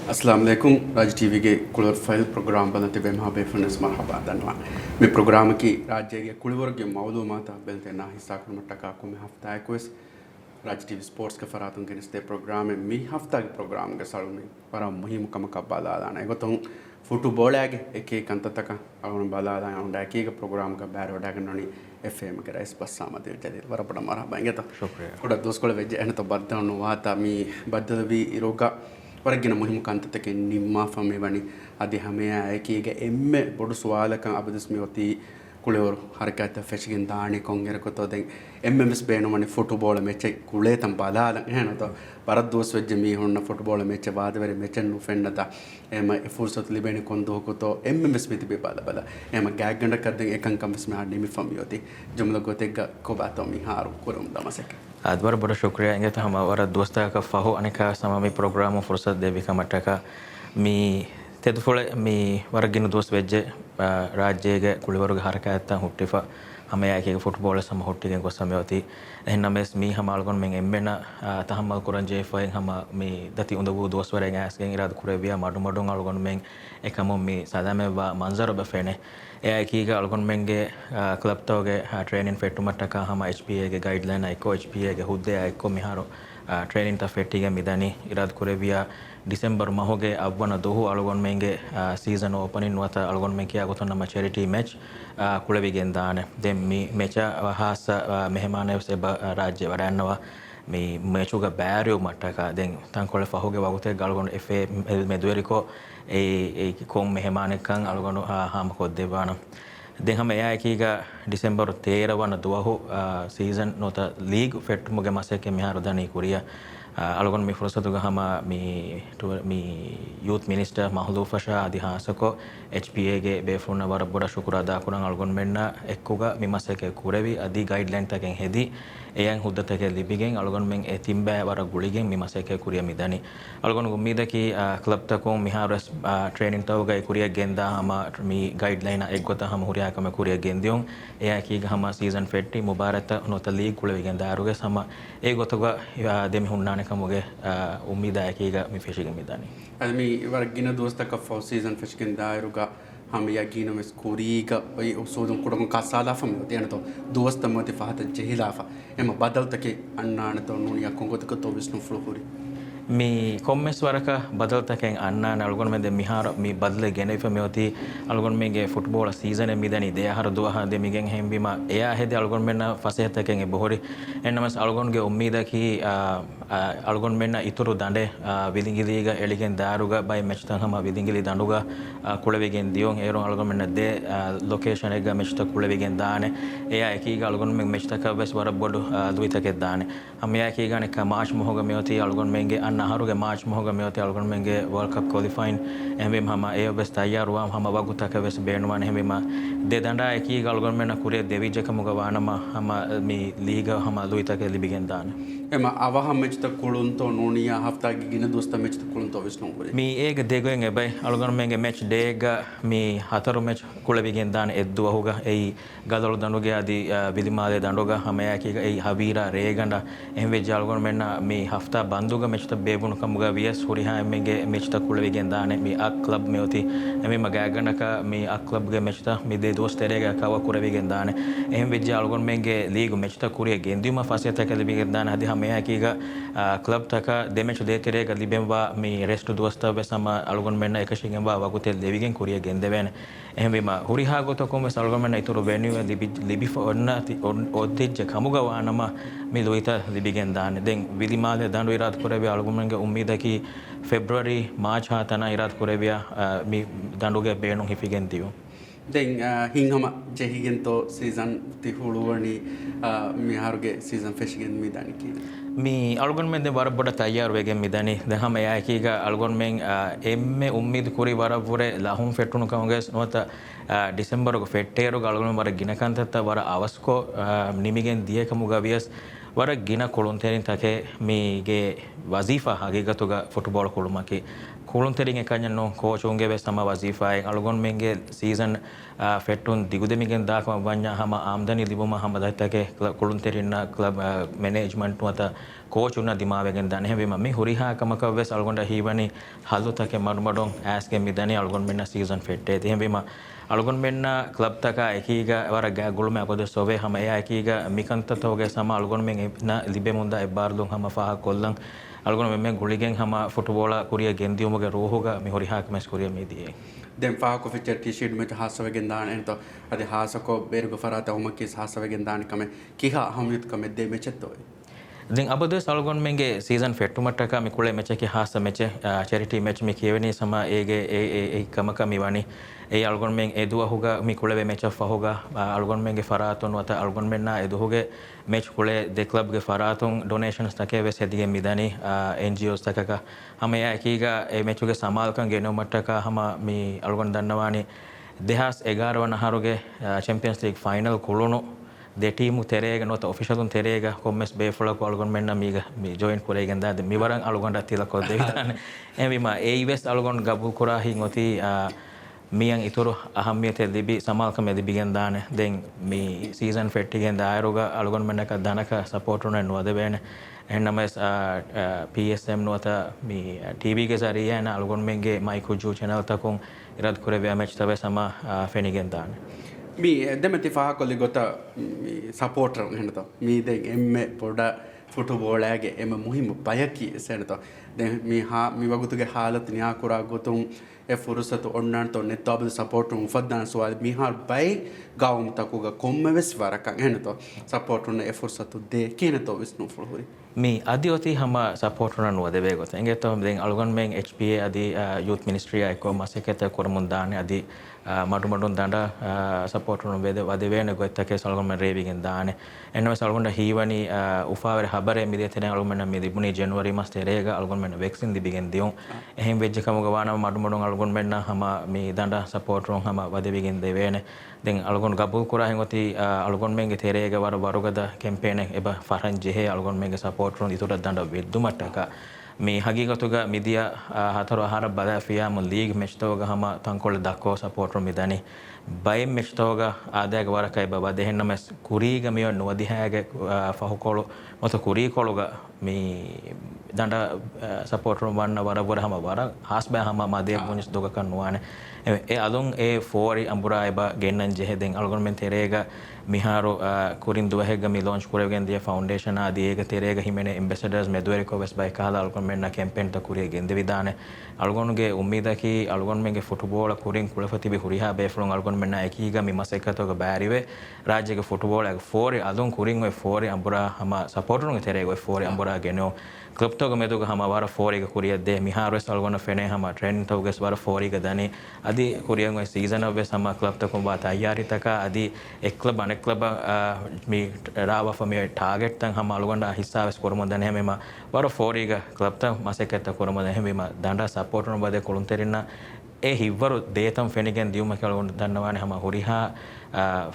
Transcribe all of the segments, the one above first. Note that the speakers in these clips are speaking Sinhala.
अस्सलाम वालेकुम राज टीवी के कुलवर फाइल प्रोग्राम बनते बे महा बेफनस मरहबा दनवा मे प्रोग्राम की राज्य के कुलवर के मालूमात बेलते ना हिस्सा कर मटका को मे हफ्ता है कोस राज टीवी स्पोर्ट्स के फरातुन के नस्ते प्रोग्राम में मी हफ्ता के प्रोग्राम के साल में पर मुहिम कम का बाला दाना एगो तो फुटबॉल है एक एक अंत तक अगुन बाला दाना उंडा एक एक प्रोग्राम का बैर उड़ा के नोनी एफएम के राइस बस सामने जल्दी वरपड़ा मरहबा इंगे तो शुक्रिया थोड़ा दोस्त को वेज है तो बद्दा नुवाता मी बद्दा भी इरोगा ಹೊರಗಿನ ಮುಹಿಮ ಕಾಂತತಕ್ಕೆ ನಿಮ್ಮ ಫಮೆ ಬಣಿ ಅದೇ ಹಮೆ ಆಯ್ಕೆಗೆ ಎಮ್ಮೆ ಬೊಡು ಸ್ವಾಲಕ ಅಬದಿಸ್ಮಿ ಹೊತ್ತಿ ಕುಳೆಯವರು ಹರಕಾಯ್ತ ಫೆಶ್ಗಿನ ದಾಣಿ ಕೊಂಗೆರ ಕೊತ್ತೋದೆ ಎಮ್ಮೆಮ್ಎಸ್ ಬೇಣು ಮನೆ ಫುಟ್ಬಾಲ್ ಮೆಚ್ಚೆ ಕುಳೆ ತಂಪಾಲ ಏನೋ ಬರದ್ ದೋಸ್ ವೆಜ್ಜೆ ಮೀ ಹೊಣ್ಣ ಫುಟ್ಬಾಲ್ ಮೆಚ್ಚೆ ಬಾದವರೆ ಮೆಚ್ಚನ್ನು ಫೆಣ್ಣತ ಏಮ ಫುರ್ಸತ್ ಲಿಬೇಣಿ ಕೊಂದು ಹೋಗುತ್ತೋ ಎಮ್ಮೆಮ್ಎಸ್ ಮಿತಿ ಬಿ ಬಾಲ ಬಲ ಏಮ ಗ್ಯಾಗಂಡ ಕದ್ದೆ ಏಕಂಕಂಬಸ್ ಮೆ ಹಾಡಿ ಮಿ ಫಮಿ ಹೊತ್ತಿ ಜುಮ್ಲ ಗೊತ್ತೆಗ್ಗ ಕೊಬಾತೋ ಮಿ ಹಾರು ಕುರುಮ್ ದಮಸಕ್ಕೆ adwar bada shukriya inge ta hama wara dosta ka faho anika sama mi program fursat devi ka mataka mi tedufole mi waraginu dost vejje rajyege kuliwaruge harakata huttifa hama yake football sama hottigen ko samyoti ehna mes mi hama algon men emmena ta hama kuran jefa hama mi dati undabu dost wara asgen irad kureviya madu madon algon men ekamo mi sadame ba manzaro be fene एकीग अलगोन मेंगे क्लब तोगे ट्रेनिंग फेटु मटका हम HPA के गाइडलाइन आइको HPA के हुद्दे आइको मिहारो ट्रेनिंग ता फेटिगे मिदानी इराद कुरेविया डिसेंबर महोगे अव्वन दोहु अलगोन मेंगे सीजन ओपनिंग वता अलगोन में किया गोतो नम चैरिटी मैच कुलेविगे दाने दे मी मैचा हास मेहमाने से राज्य वडानवा मी मैचुगा बैरियो मटका दें तांकोले फहोगे वागुते गलगोन FA मेदवेरिको ए कोम मेहमाने कंग अलगोन हम को देवाना दें हम या एकीगा डिसेंबर 13 वन दुआहो सीजन नोता लीग फेट मुगे मासे के मिहारो दनी कुरिया अलगोन मी फुर्सतुगा हम मी यूथ मिनिस्टर महलूफ शाह अधिहासको HPA गे बेफुन वर बड़ा शुक्र अदा कुरन अलगोन मेन्ना एक्कुगा मी मासे के कुरेवी अदी गाइडलाइन तक हेदी एयं हुद्दत के लिबिगें अलगोन में एतिम्बे वर गुलिगें मी मासे के कुरिया मिदानी अलगोन उम्मीद की क्लब तक मिहारस ट्रेनिंग तवगा कुरिया गेंदा हम मी गाइडलाइन एगोता हम हुरिया कम कुरिया गेंदियों एया की हम सीजन फेट्टी मुबारक नोत लीग कुलेविगें दारुगे सम एगोतगा देमी हुन्नाने कमुगे उम्मीद है कि मी फिशिंग मिदानी ಅದಮಿ ವರ್ಗಿನ ದೋಸ್ತಕ ಫೋ ಸೀಸನ್ ಫಿಶ್ಗಿನ ದಾಯರುಗ हम याकीन में स्कोरीगा भाई सोदम कुडम का सालाफम तेन तो दोस्त मते फात जहिलाफा एम बदल तके अन्ना तो नुनिया कोंगो तक तो विष्णु फ्लोरी मी कॉमेंट्स वरक बदल तके अन्ना अलगोन में दे मिहार मी बदले गेने फे मेoti अलगोन में गे फुटबॉल सीजन में दनी दे हर दो हा दे मिगें हेम बीमा एया हे दे अलगोन में फसे तके बोहरी एनमस अलगोन गे उम्मीद की अलगोन में इतुरु दांडे विलिंगिलीगा एलिगेन दारुगा बाय मैच तक हम विलिंगिली दांडुगा कुलेविगेन दियों एरो अलगोन में दे लोकेशन एगा मैच तक कुलेविगेन दाने एया एकीगा अलगोन में मैच तक बस वर बोडु दुई तके दाने हम या एकीगा ने का मार्च मोहगा मेoti अलगोन में गे नाहरुगे मार्च मोहगा मेoti अलगोन में गे वर्ल्ड कप क्वालिफाइंग एम हम ए बस तैयार हुआ हम वगुता के बस बेनवान हम दे दंडा एकीगा अलगोन में कुरे देवी जक मुगवानम हम मी लीग हम दुई तके लिबिगेन दाने एम आवा मैच तक कुळुंतो नोनिया हफ्ता की गिन दोस्त मैच तक कुळुंतो विष्णु मी एक देगोंगे भाई अलगोन में मैच डेगा मी हतरो मैच कुळविगेन दान एद्दुवा होगा ए गदलो दंडुगे आदि विलिमाले दंडुगा हम याकी ए हबीरा रेगंडा एम वे अलगोन में मी हफ्ता बंदुगा मैच तक बेबुन कमुगा वियस हुरिहा एमेंगे मैच तक कुळविगेन दाने मी आ क्लब में होती एमे मगागंडा का मी आ क्लब गे मैच तक मी दे दोस्त तेरेगा कावा कुळविगेन दाने एम वे अलगोन में गे लीग मैच तक कुरिया गेंदियुमा फासे तक लिबिगेन दाने हदि हम याकीगा क्लब तक दे मैच दे तेरेगा लिबेंबा मी रेस्ट दोस्त बेसम अलगोन में एकशिगेंबा वगुते लेविगेन कुरिया गेंदेवेन එහෙම බීම හුරිහා ගොතකොම සල්ගමන ඉතුරු වෙනුව ලිබි ඔන්න ඔද්දිච්ච කමුගවානම මේ ලොයිත ලිබිගෙන් දාන්නේ දැන් විලිමාලේ දඬු ඉරාත් කරවේ අලගමනගේ උම්මීදකි ಫೆಬ್ರವರಿ ಮಾರ್ಚ್ ಹಾತನ ಇರಾತ್ ಕೊರೆವಿಯ ಮಿ ದಂಡುಗೆ ಬೇಣು ಹಿಫಿಗೆನ್ ದಿಯು දැන් හිංහම ජෙහිගෙන්තෝ සීසන් තිහුළුවනි මිහාරුගේ සීසන් ෆෙෂිගෙන් මිදානි කියන मी अलगोन में दे वर बड़ा तैयार वेगे मिदानी दे हम या कीगा अलगोन में एम्मे उम्मीद कुरी वर पुरे लाहुम फेटुनु कहोगे नोता डिसेंबर को फेटेरो अलगोन में वर गिनकंत वर आवस्को निमिगेन दिए कमुगा वियस वर गिना कोलुंतेरिन तके मीगे वजीफा हकीकतुगा फुटबॉल कोलुमकी කුළුන්තරින් එකඥනෝ කෝචුන්ගේ වෙස් සම වසීෆායෙන් අලුගොන් මෙන්ගේ සීසන් ෆෙට්ටුන් දිගුදෙමිගෙන් දාකම වඤ්ඤා හම ආම්දනි ලිබුම හම දත්තගේ කුළුන්තරින්න ක්ලබ් මැනේජ්මන්ට් වත කෝචුන්න දිමාවෙගෙන් දන හැබීම මේ හුරිහා කමක වෙස් අලුගොන්ඩ හීවනි හල්ලුතගේ මඩුමඩොන් ඇස්ගේ මිදනි අලුගොන් මෙන්න සීසන් ෆෙට්ටේ තිහෙබීම අලුගොන් මෙන්න ක්ලබ් තක එකීග වර ගුළුම අපද සොවේ හම එයා එකීග මිකන්තතෝගේ සම අලුගොන් මෙන් ලිබෙ මුන්දා එබ්බාර්දුන් හම ෆාහ කොල්ලන් අලුගොන මෙම ගුලිගෙන් හම ෆුටබෝල කුරිය ගෙන්දියුමගේ රෝහෝග මිහොරි ಹಾಕಮೆಸ್ ಕುರಿಯ ಮೀದಿಯೇ ದೆನ್ ಫಾಕೊ ಫಿಚರ್ ಟಿ ಶೀಟ್ ಮೆಚ ಹಾಸವೆಗೆನ್ ದಾಣ ಎಂತ ಅದೆ ಹಾಸಕೊ ಬೇರುಗ ಫರಾತ ಉಮಕಿಸ್ ಹಾಸವೆಗೆನ್ ದಾಣ ಕಮೆ ಕಿಹಾ ಹಮ್ಯುತ್ ಕಮೆ ದೆ ಮೆಚತ್ತೋಯ್ दिन अब दे सालगोन मेंगे सीजन फेट्टुमट्टक मी कुळे मेचके हास मेचे चैरिटी मैच मी केवनी समा एगे ए कमक मिवानी ए अलगोन मेंग एदुआ होगा मी कुळे मैच फहोगा अलगोन मेंगे फरातोन वता अलगोन मेन्ना एदु होगे मैच कुळे दे क्लब गे फरातोन डोनेशंस तके वे सेदिगे मिदानी एनजीओस तकक हम या एकीगा ए मैचुगे समालकन गेनो मट्टक हम मी अलगोन दन्नवानी देहास 11 वन हारुगे चैंपियंस लीग फाइनल कुळुनु de team terega nota officialun terega commes befula ko algon menna miga mi join kuregen da mi waran algon da tila ko devitan emi ma eives algon gabul kura hin oti miyan ituru ahamiyate libi samal kam libigen dane den mi season fettigen da aeroga algon menna ka danaka support una nuade bene ennames psm nota mi tv ge zariya na algon menge maiku ju channel takun irad kurebe match tabe sama fenigen dane mi demeti fahakolli gota supporter hento mi den emme poda football age emme muhim bayaki sento den mi wagutuge halat niya kura gotum e furusatu onnan to nettabul support un faddan so mi har bay gawum takuga komme ves warakan hento support un e fursatu de kineto visnu fulhuri mi adioti hama support una no debe got engeto den algon men hpa adi youth ministry ay ko maseketa kormundane adi madu madun danda support una vede wade vene gottake salgon men revigen dane enno salgon hiwani ufawer habare midetene algon men mi dibuni january mas terega algon men vaccine dibigen dion ehem vejje kamuga wana madu madun algon men hama mi danda support ron hama wade vigen devene den algon gabul kura hengoti algon menge terega war warugada campaign eba faran jehe algon menge support ron itura danda veddumataka mi hagigatuga midia hataru ahara bada fiyam league match toga hama tankol dakko support ron midani bay match toga adaga warakai baba dehenna mes kuriga miyo nuwadihage fahukolo moto kurikologa mi danda support ron wanna warabura hama wara hasba hama made munis doga kanwane e alon e fori ambura eba gennan jehden algon men terega miharo kurin duwahega mi launch kuregen dia foundation adi ega terega himene ambassadors medweriko west by kala algon men na campaign ta kuriye gende vidane algon ge ummida ki algon men ge football kurin kulafati bi huriha be flon algon men na ekiga mi masekato ga bariwe rajye ge football ag fori alon kurin we fori ambura hama support ron terega we fori ambura geno club to ga meduga hama wara fori ga kuriye de miharo west algon fene hama training to ges wara fori ga dani adi kuriyan we season of sama club ta ko ba tayari taka adi ek club ane club mi rawa for me target tan ham algonda hissa wes kormo dan hemema wara foriga club ta maseketta kormo dan hemema danda support no bade kolunterinna e hivvaru detam fenigen diuma kalgon dannawane hama horiha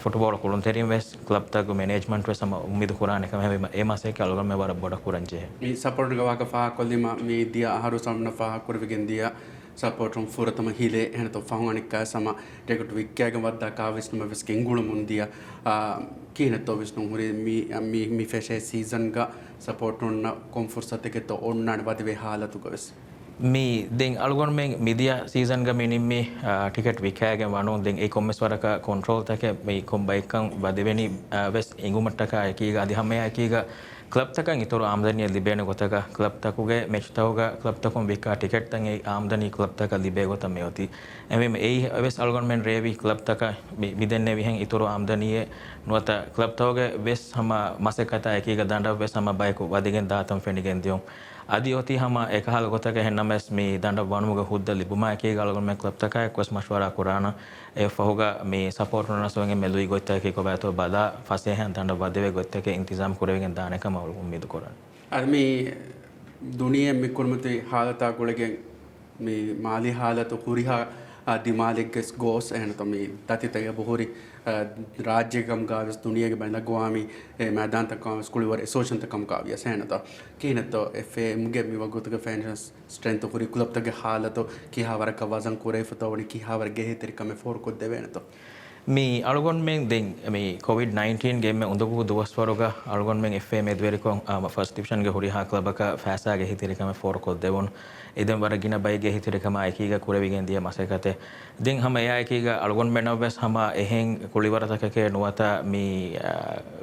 football kolunterin wes club ta go management wes sama ummid kurane kam hemema e maseke algon me wara boda kuranje mi support ga waka fa kollima mi dia haru samna fa kurvigen dia support from furatama hile hento fanganikka sama tekut vikkaga wadda ka visnuma ves kengulu mundia kineto visnu huri mi feshe season ga support onna komfursateke to onnan wadive halatu gas mi den algon men media season ga minimmi ticket vikkaga wanon den e commerce waraka control take me kombaykan wadeveni ves ingumattaka ekiga adihamaya ekiga club takan itoro amdaniya libene gotaka club takuge match tawga club takum vika ticket tan ei amdani club taka libe gota meoti emem ei ves algon men revi club taka midenne vihen itoro amdaniye nuata club tawge ves hama masekata ekiga danda ves hama bayko wadigen datam fenigen dion adi oti hama ekahal gotaka hennames mi danda wanuga hudda libuma ekiga algon men club taka ekwas mashwara kurana e fahuga mi support na soenge melui gotta ke ko bato bada fase hen danda badeve gotta ke intizam kuregen dane kam ummid koran admi duniya mi kurmati halata kulegen mi mali halatu kuriha දිමාලෙක්ගෙස් ගෝස් එහෙනත මේ දතිතය බොහෝරි රාජ්‍යකම් ගාවස් දුනියගේ බඳ ගවාමි මෑදාන්තකම් ස්කුලිවර එසෝෂන්තකම් කාවිය සෑනත කීනත එෆේම්ගේ මිවගුතක ෆෑන්ස් ස්ට්‍රෙන්ත පුරි කුලප්තගේ ಹಾಲತು ಕಿಹಾವರಕ ವಜನ್ ಕುರೈಫತವನಿ ಕಿಹಾವರಗೆ ಹೇತರಿಕಮೆ ಫೋರ್ ಕೊದ್ದೆ ವೇನತ mi algon men den mi covid-19 game undugu duwas waruga algon men fa medveriko first division ge huri ha club ka fasa ge hitirikame for ko devon eden waragina bay ge hitirikama ekiga kurevigen dia masekate den hama ya ekiga algon men obes hama ehen kuliwarata ke nuwata mi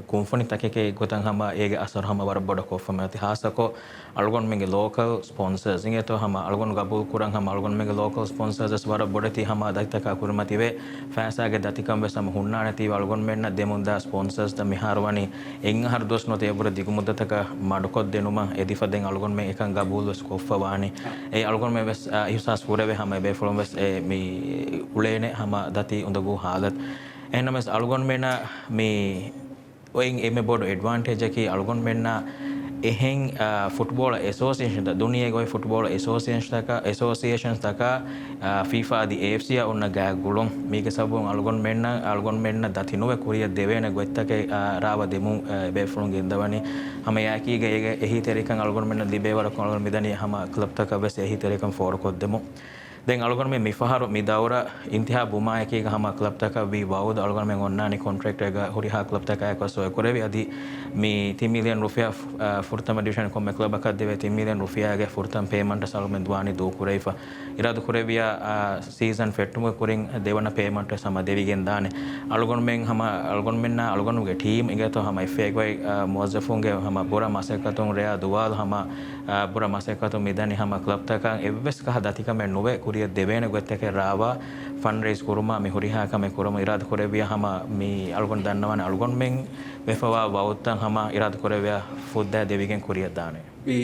kumfoni takeke gotan hama ege asar hama war boda ko famati hasako algon men ge local sponsors ingeto hama algon gabul kurang hama algon men ge local sponsors as war bodati hama daitaka kurmati ve fasa ge dati කම්බ සම හුන්නානති වල්ගොන් මෙන්න දෙමුන්දා ස්පොන්සර්ස් ද මිහාරවනි එං හර දොස් නොතේ පුර දිගුමුද්දතක මඩකොත් දෙනුම එදිෆදෙන් අල්ගොන් මෙ එකන් ගබූල් වස් කොෆවානි ඒ අල්ගොන් මෙ වෙස් ඉහසස් පුරවේ හැම බේ ෆ්‍රොම් වෙස් මේ උලේනේ හැම දති උඳගු හාලත් එනමස් අල්ගොන් මෙන්න මේ ඔයින් එමෙ බොඩ ඇඩ්වාන්ටේජ් එකි අල්ගොන් මෙන්න එහෙන් ෆුට්බෝල් ඇසෝසියේෂන් ද දුනියේ ගොයි ෆුට්බෝල් ඇසෝසියේෂන්ස් තක FIFA ದಿ AFC ඔන්න ගෑ ගුලොන් මේක සබුන් අල්ගොන් මෙන්න දතිනුව කුරිය දෙවේන ගොත්තකේ රාව දෙමු බේෆුන් ගෙන්දවනි හැම යාකීගේ එහි තෙරිකන් අල්ගොන් මෙන්න දිබේවර කොල්ගොන් මිදනි හැම ක්ලබ් තක බස් එහි තෙරිකන් ෆෝර් කොත් දෙමු දැන් අල්ගොන් මේ මිෆහරු මිදවර ඉන්තිහා බුමා එකේක හැම ක්ලබ් තක වි වවුද අල්ගොන් මෙන් ඔන්නානි කොන්ට්‍රැක්ට් එක හොරි හා ක්ලබ් තක එකසෝ කරවි අදි මේ 3 මිලියන් රුපියා ෆුර්තම ඩිවිෂන් කොම්මේ ක්ලබ් එකක් දෙවේ 3 මිලියන් රුපියාගේ ෆුර්තම් පේමන්ට් සල්මෙන් දුවානි දෝ කුරයිෆා ඉරාදු කුරවියා සීසන් ෆෙට්ටුම කුරින් දෙවන පේමන්ට් සම දෙවිගෙන් දානේ අල්ගොන් මෙන් හැම අල්ගොන් මෙන්න අල්ගොන්ගේ ටීම් එකතෝ හැම එෆේ ගොයි මොසෆුන්ගේ හැම බොරා මාසෙකතුන් රෙයා දුවාල් හැම බොරා මාසෙකතුන් මිදනි හැම ක්ලබ් තක එවස් කහ දතිකම නොවේ කුරිය දෙවේන ගොත්තකේ රාවා ෆන් රේස් කුරුමා මේ හොරිහා කම කුරුම ඉරාදු කුරවියා හැම මේ අල්ගොන් දන්නවනේ අල්ගොන් මෙන් වෙෆවා වවුත්තන් හැම ඉරාදු කුරවියා ෆුද්දා දෙවිගෙන් කුරිය දානේ ಈ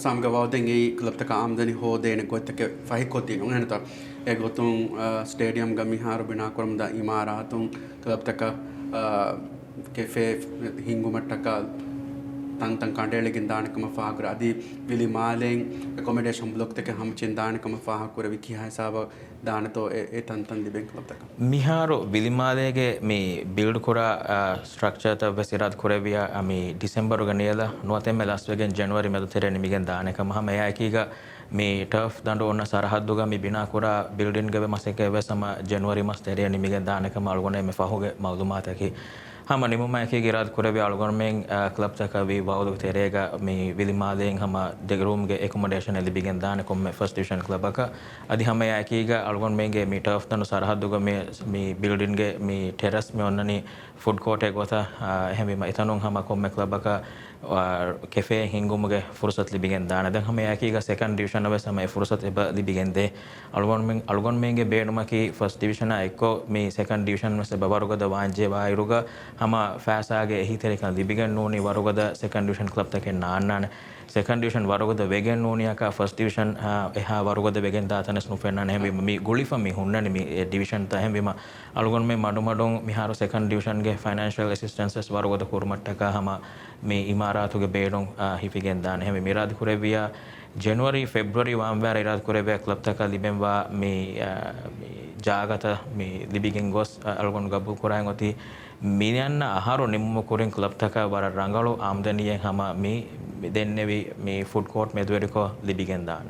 ಸಾಮ್ಗವಾದೆಂಗ್ ಈ ಕ್ಲಬ್ ತಕ ಆಮದನಿ ಹೋದೇನೆ ಗೊತ್ತಕ್ಕೆ ಫಹಿ ಕೊತ್ತಿ ಉಂಗನತ ಎ ಗೊತ್ತು ಸ್ಟೇಡಿಯಂ ಗ ಮಿಹಾರು ಬಿನಾ ಕೊರಮದ ಇಮಾರಾತು ಕ್ಲಬ್ ತಕ ಕೆಫೆ ಹಿಂಗು ಮಟ್ಟಕ තන් කණ්ඩේලකින් දානකම ෆාකර අදී විලි මාලෙන් ඇකොමඩේෂන් බ්ලොක් තක හම්චෙන් දානකම ෆාහකර විකි හයිසාව දානතෝ ඒ තන් දිබෙන් ක්ලබ් තක මිහාරු විලිමාලේගේ මේ බිල්ඩ් කොරා ස්ට්‍රක්චර් ත වෙසිරාත් කොරවියා අමි ඩිසෙම්බර් ගනියලා නොතෙම ලාස්ට් වෙගෙන් ජනවාරි මෙද තෙරෙනි මිගෙන් දානකම හැම එයාකීග මේ ටර්ෆ් දඬ ඔන්න සරහද්දුග මේ බිනා කොරා බිල්ඩින් ගව මසෙක වෙසම ජනවාරි මස් තෙරෙනි මිගෙන් දානකම අල්ගොනේ මේ ෆහුගේ මවුදුමාතකි हम निम्मा के गिराद कुरेबी अलगोन में क्लब तक भी वाउद तेरेगा मी विलिमादें हम डेगरूम के एकोमोडेशन एलि बिगन दान को में फर्स्ट डिवीजन क्लब का अदि हमें याकीगा अलगोन में गे मी टर्फ तन सरहदुग में मी बिल्डिंग के मी टेरेस में ओननी फूड कोर्ट एक होता हम भी इतनों हम को में क्लब का कैफे हिंगुम के फुर्सत लि बिगन दान दे हमें याकीगा सेकंड डिवीजन में समय फुर्सत लि बिगन दे अलगोन में गे बेनुमा की फर्स्ट डिवीजन एको मी सेकंड डिवीजन में से बबारुगा वांजे वायरुगा हम फैसागे ही तरीका लिबिगन नोनी वरुगद सेकंड डिवीजन क्लब तक नान सेकंड डिवीजन वरुगद वेगन नोनिया का फर्स्ट डिवीजन एहा वरुगद वेगन दातन स्नुफेना ने मी गुलिफा मी हुन्ननि मी डिवीजन त हम बिमा अलगोन में माडो मिहारो सेकंड डिवीजन के फाइनेंशियल असिस्टेंसेस वरुगद कुरमट्टका हम मी इमारातुगे बेडों हिफिगन दान हम मिराद कुरेविया जनवरी फेब्रुवरी वांबार इराद कुरेविया क्लब तक लिबेंवा मी ಜಾಗತ ಮಿ ಲಿಬಿಗೆನ್ ಗೊಸ್ ಅಲ್ಗೊಂಡು ಗಬ್ಬು ಕುರಾಂಗೊತಿ ಮಿನಿಯನ್ನ ಆಹಾರ ನಿಮ್ಮ ಕುರಿನ್ ಕ್ಲಬ್ ತಕ ಬರ ರಂಗಳು ಆಮದನಿಯೆ ಹಮ ಮಿ ದೆನ್ನೆವಿ ಮಿ ಫುಡ್ ಕೋರ್ಟ್ ಮೆದುವೆರಿಕೋ ಲಿಬಿಗೆನ್ ದಾನ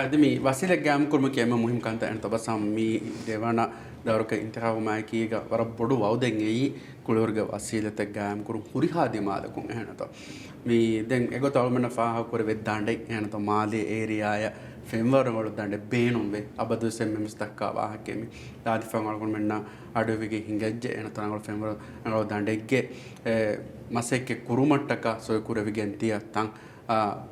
ಅದು ಮಿ ವಸೀಲೆ ಗ್ಯಾಮ್ ಕುರ್ಮ ಕೇಮ ಮುಹಿಮ್ ಕಂತ ಅಂತ ಬಸಂ ಮಿ ದೇವನ ದವರಕ ಇಂತಹಾವ ಮಾಕೀಗ ವರ ಬೊಡು ವೌದೆನ್ ಎಯಿ ಕುಳವರ್ಗ ವಸೀಲತ ಗ್ಯಾಮ್ ಕುರು ಹುರಿಹಾದಿ ಮಾದಕು ಏನತ ಮಿ ದೆನ್ ಎಗೊತ ಅವಮನ ಫಾಹ ಕುರೆ ವೆದ್ದಾಂಡೆ ಏನತ ಮಾಲಿ ಏರಿಯಾಯ ಫೆಂವರಗಳು ದಂಡೆ ಬೇಣುಂಬೆ ಅಬದು ಸೆಮ್ಮೆಮ್ಸ್ ತಕ್ಕ ವಾಹಕೆಮಿ ದಾದಿ ಫಂಗಳು ಮೆನ್ನ ಅಡುವಿಗೆ ಹಿಂಗೆಜ್ಜೆ ಏನತನಗಳು ಫೆಂವರಗಳು ದಂಡೆಗ್ಗೆ ಮಸೆಕ್ಕೆ ಕುರುಮಟ್ಟಕ ಸೊಯ್ ಕುರವಿಗೆ ಅಂತೀಯ ತಂ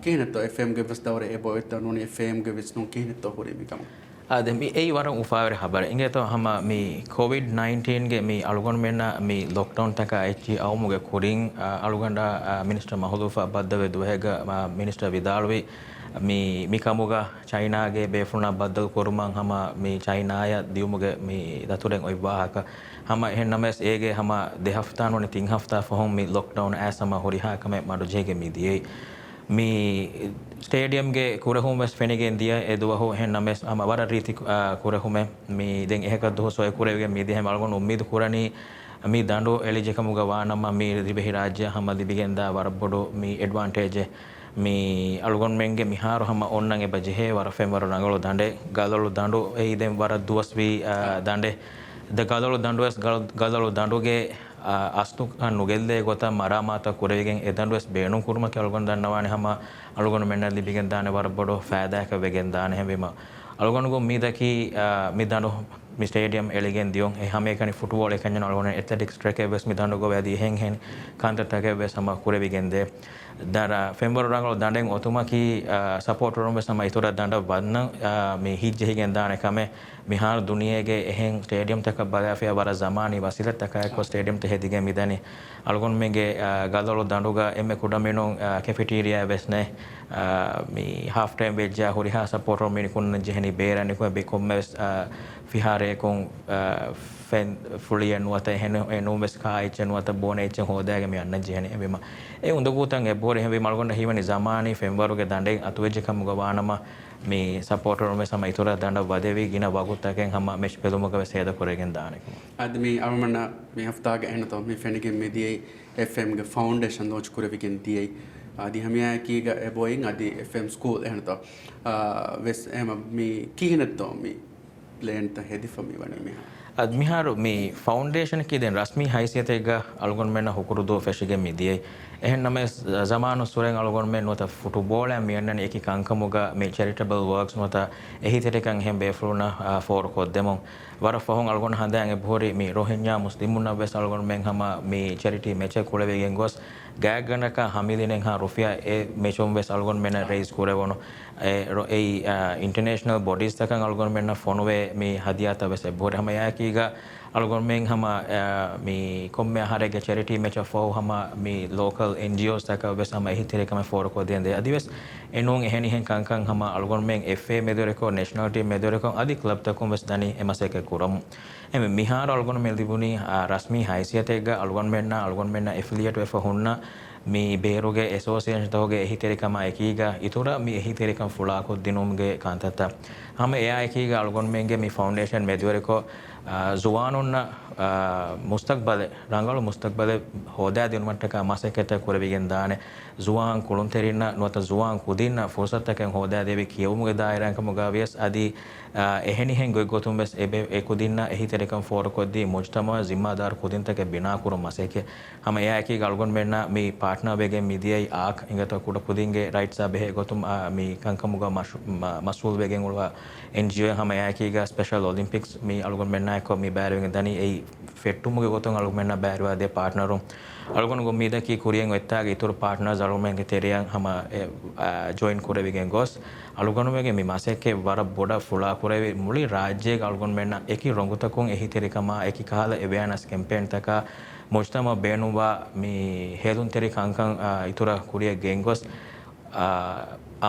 ಕೇನತ್ತೋ ಎಫ್ ಎಮ್ಗೆ ವಿಸ್ದವರೆ ಎಬೋಯ್ತ ನೋಡಿ ಎಫ್ ಎಮ್ಗೆ ವಿಸ್ನು ಕೇನತ್ತೋ ಹುರಿಮಿಕಮ අද මේ ඒ වර උපාවර හබර ඉංගේතෝ හම මේ COVID-19 ගේ මේ අලුගොන් මෙන්න මේ ලොක්ඩවුන් තක ඇච්චි අවමුගේ කුරින් අලුගන්ඩා මිනිස්ටර් මහලුෆා බද්දවේ දුවේග මිනිස්ටර් විදාල්වේ මේ මිකමුග චයිනාගේ බේෆුනා බද්දල් කුරුමන් හම මේ චයිනාය දියුමුගේ මේ දතුරෙන් ඔය වාහක හම එහෙන්නමස් ඒගේ හම දෙහෆ්තාන් වනේ තින් හෆ්තා ෆොහොම් මේ ලොක්ඩවුන් ඇසම හොරිහා කම මඩු ජේගේ මිදියේ మీ ස්ටේඩියම්ගේ කුරහුමස් ෆෙනගෙන් දිය එදුවහෝ එහෙන් නමස් අම වර රීති කුරහුම මේ දෙන් එහෙක දොහසොය කුරෙවගේ මේ දෙහෙම අලගොන උම්මීද කුරණී මේ දඬු එලිජකමුග වානම මේ දිබෙහි රාජ්‍ය හම දිබිගෙන්දා වරබොඩු මේ ඇඩ්වාන්ටේජ් මේ අලගොන් මෙන්ගේ මිහාර හම ඔන්නන් එබ ජෙහෙ වර ෆෙම්වර නගලු දඬේ ගලලු දඬු ඒ දෙන් වර දුවස් වී දඬේ ද ගලලු දඬුවස් ගලලු දඬුගේ අස්තු නුගෙල්දේ ගොත මරාමාත කුරෙගෙන් එදඬුවස් බේණු කුරුම කලගොන් දන්නවානේ හම අලගොන මෙන්න දිබිගෙන් දානේ වරබොඩු ෆෑදාක වෙගෙන් දානේ හැබෙම අලගොනගො මීදකි මිදඬු mi stadium eligen diong e hame kani football ekanyan algona athletics track e bes mi dando go wadi hen kanta take bes sama kure bigende dara fember rangol dandeng otuma ki support rom bes sama itora danda badna mi hijje higen dane kame mihar duniyege hen stadium taka bagafe bara zamani wasila taka ko stadium te hedige midani algon menge gadalo danduga emme kudameno cafeteria bes ne mi half time beja horiha support rom mi kun jehni berani ko be kommes විහාරය කොන් ෆෙන් ෆුලිය නුවත එහෙන එනුමස් කායිච නුවත බොනේච හොදාගෙන යන්න ජීහනේ එබෙම ඒ උඳ ගෝතන් එබෝරේ හැබේ මල්ගොන්න හිවනි zamaani ෆෙම්බරුගේ දණ්ඩේ අතුවෙජකම ගවානම මේ සපෝටර් මේ සම ඉතර දණ්ඩ වදේවි ගින වගුත්තකෙන් හැම මෙෂ් පෙළුමක වෙසේද කරගෙන දානක අද මේ අවමන මේ හෆ්තාගේ එන තෝ මේ ෆෙනගේ මෙදී FM ගේ ෆවුන්ඩේෂන් දෝච් කරවිගෙන් තියේ ආදි හැමියා කීග එබෝයින් ආදි FM ස්කූල් එන තෝ වෙස් එම මේ කීනතෝ මේ ලේන්ත හෙදිෆමි වනේ මේ admiharu mi foundation ki den rasmi haysiyatega algon men hukuru do feshige midiyai ehen name zamanu suren algon men nota football am yennan eki kankamuga me charitable works nota ehi terekan hem befruna for ko demon wara fahon algon handan e bhori mi rohingya muslimunna bes algon men hama mi charity meche kulewegen gos gagganaka hamilinen ha rufia e mechom bes algon men raise kurewono e international bodies takan algon men fonwe mi hadiyata bes e bhori hama yakiga algon men hama mi komme harege charity mecha fo hama mi local NGOs taka bes hama ehi terekam for ko dende adives enun eheni hen kankan hama algon men FA medoreko national team medoreko adi club takum bes dani emaseke kuram em mihar algon mel dibuni rasmi haysiyatega algon menna affiliate we hunna mi beruge association toge ehi terekama ekiga itura mi ehi terekam fula ko dinumge kantata hama eya ekiga algon menge mi foundation medoreko zuwanunna mustaqbal rangalu mustaqbal hoda dinumantaka maseketa kurbigen dane zuwan kulunterinna nota zuwan kudinna fursataken hoda devi kiyumuge dairankamuga vies adi eheni hen goigotum bes ebe ekudinna ehi terekam for koddi mujtama zimmadar kudintake bina kuru maseke hama eya eki galgon menna mi partner bege midiyai ak ingata kuda kudinge rights a behe gotum mi kankamuga masul begen ulwa NGO hama eya eki ga special olympics mi algon menna ko mi bærugen dani ei fettumuge gotum algon menna bæruwa de partnerum algon go mida ki kurien wettage itur partners algon menge teriyan hama join kurevigen gos algon mege mi maseke wara boda fula kurevi muli rajye algon menna eki rongutakun ehi terikama eki kala awareness campaign taka mujtama beenuwa mi hedun teri kankan itura kuriye gengos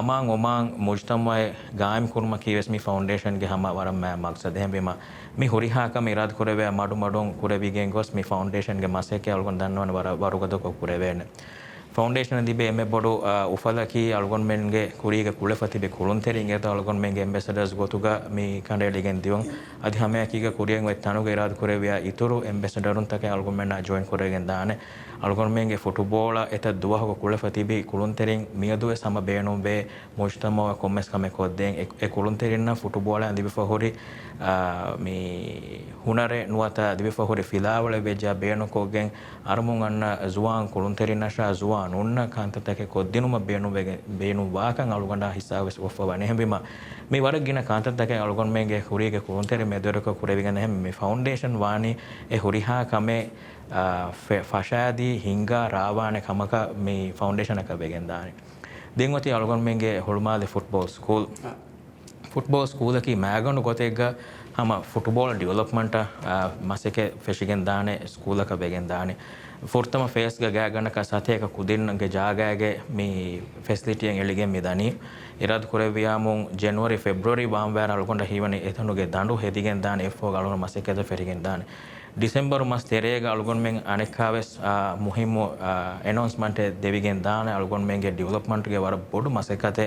amang omang mujtama gaim kurma kiwes mi foundation ge hama wara ma maksad hembema mi horiha ka mirad kureve madu madon kurevi gengos mi foundation ge maseke algon dannon wara warugado ko kurevene foundation dibe me bodu ufala ki algon menge kuriga kulefati be kuluntering eta algon menge ambassadors gotuga mi kandeligen dion adi hame kiga kurien we tanuga irad kurevia ituru ambassadorun take algon menna join kuregen dane algon menge football eta duwa ko kulefati be kuluntering miadu sama beenum be mujtama kommes kame kodden e kulunterinna football andi be fahori mi hunare nuata dibe fahori filawale beja beenu kogen armun anna zuwan kulunterinna sha zuwan nunna kantatake koddinuma beenu waakan aluganda hisaves offawane hembima me waragina kantatake alugon menge hurige kuluntere medoreko kurevigana hem me foundation wani e huriha kame fashadi hinga rawane kamaka me foundation aka begendani dengoti alugon menge holmale football school ki maganu gotega hama football development maseke feshigen dane school aka begendani fortama face ga gagana ka sathe ka kudin ge jagage mi facility en elige midani irad kureviamun January February bam wan algonda hiwani ethanuge dandu hedigen dan F4 galona maseke da ferigen dan December ಮಾಸ ತೆರೆಗ ಅಳ್ಗೊಂಡು ಮೆಂಗೆ ಅನೆಕ್ಕಾವೆಸ್ ಮುಹಿಮ್ಮು ಅನೌನ್ಸ್ಮೆಂಟ್ ದೇವಿಗೆ ದಾನೆ ಅಳ್ಗೊಂಡು ಮೆಂಗೆ ಡೆವಲಪ್ಮೆಂಟ್ಗೆ ವರ ಬೊಡು ಮಸೆಕತೆ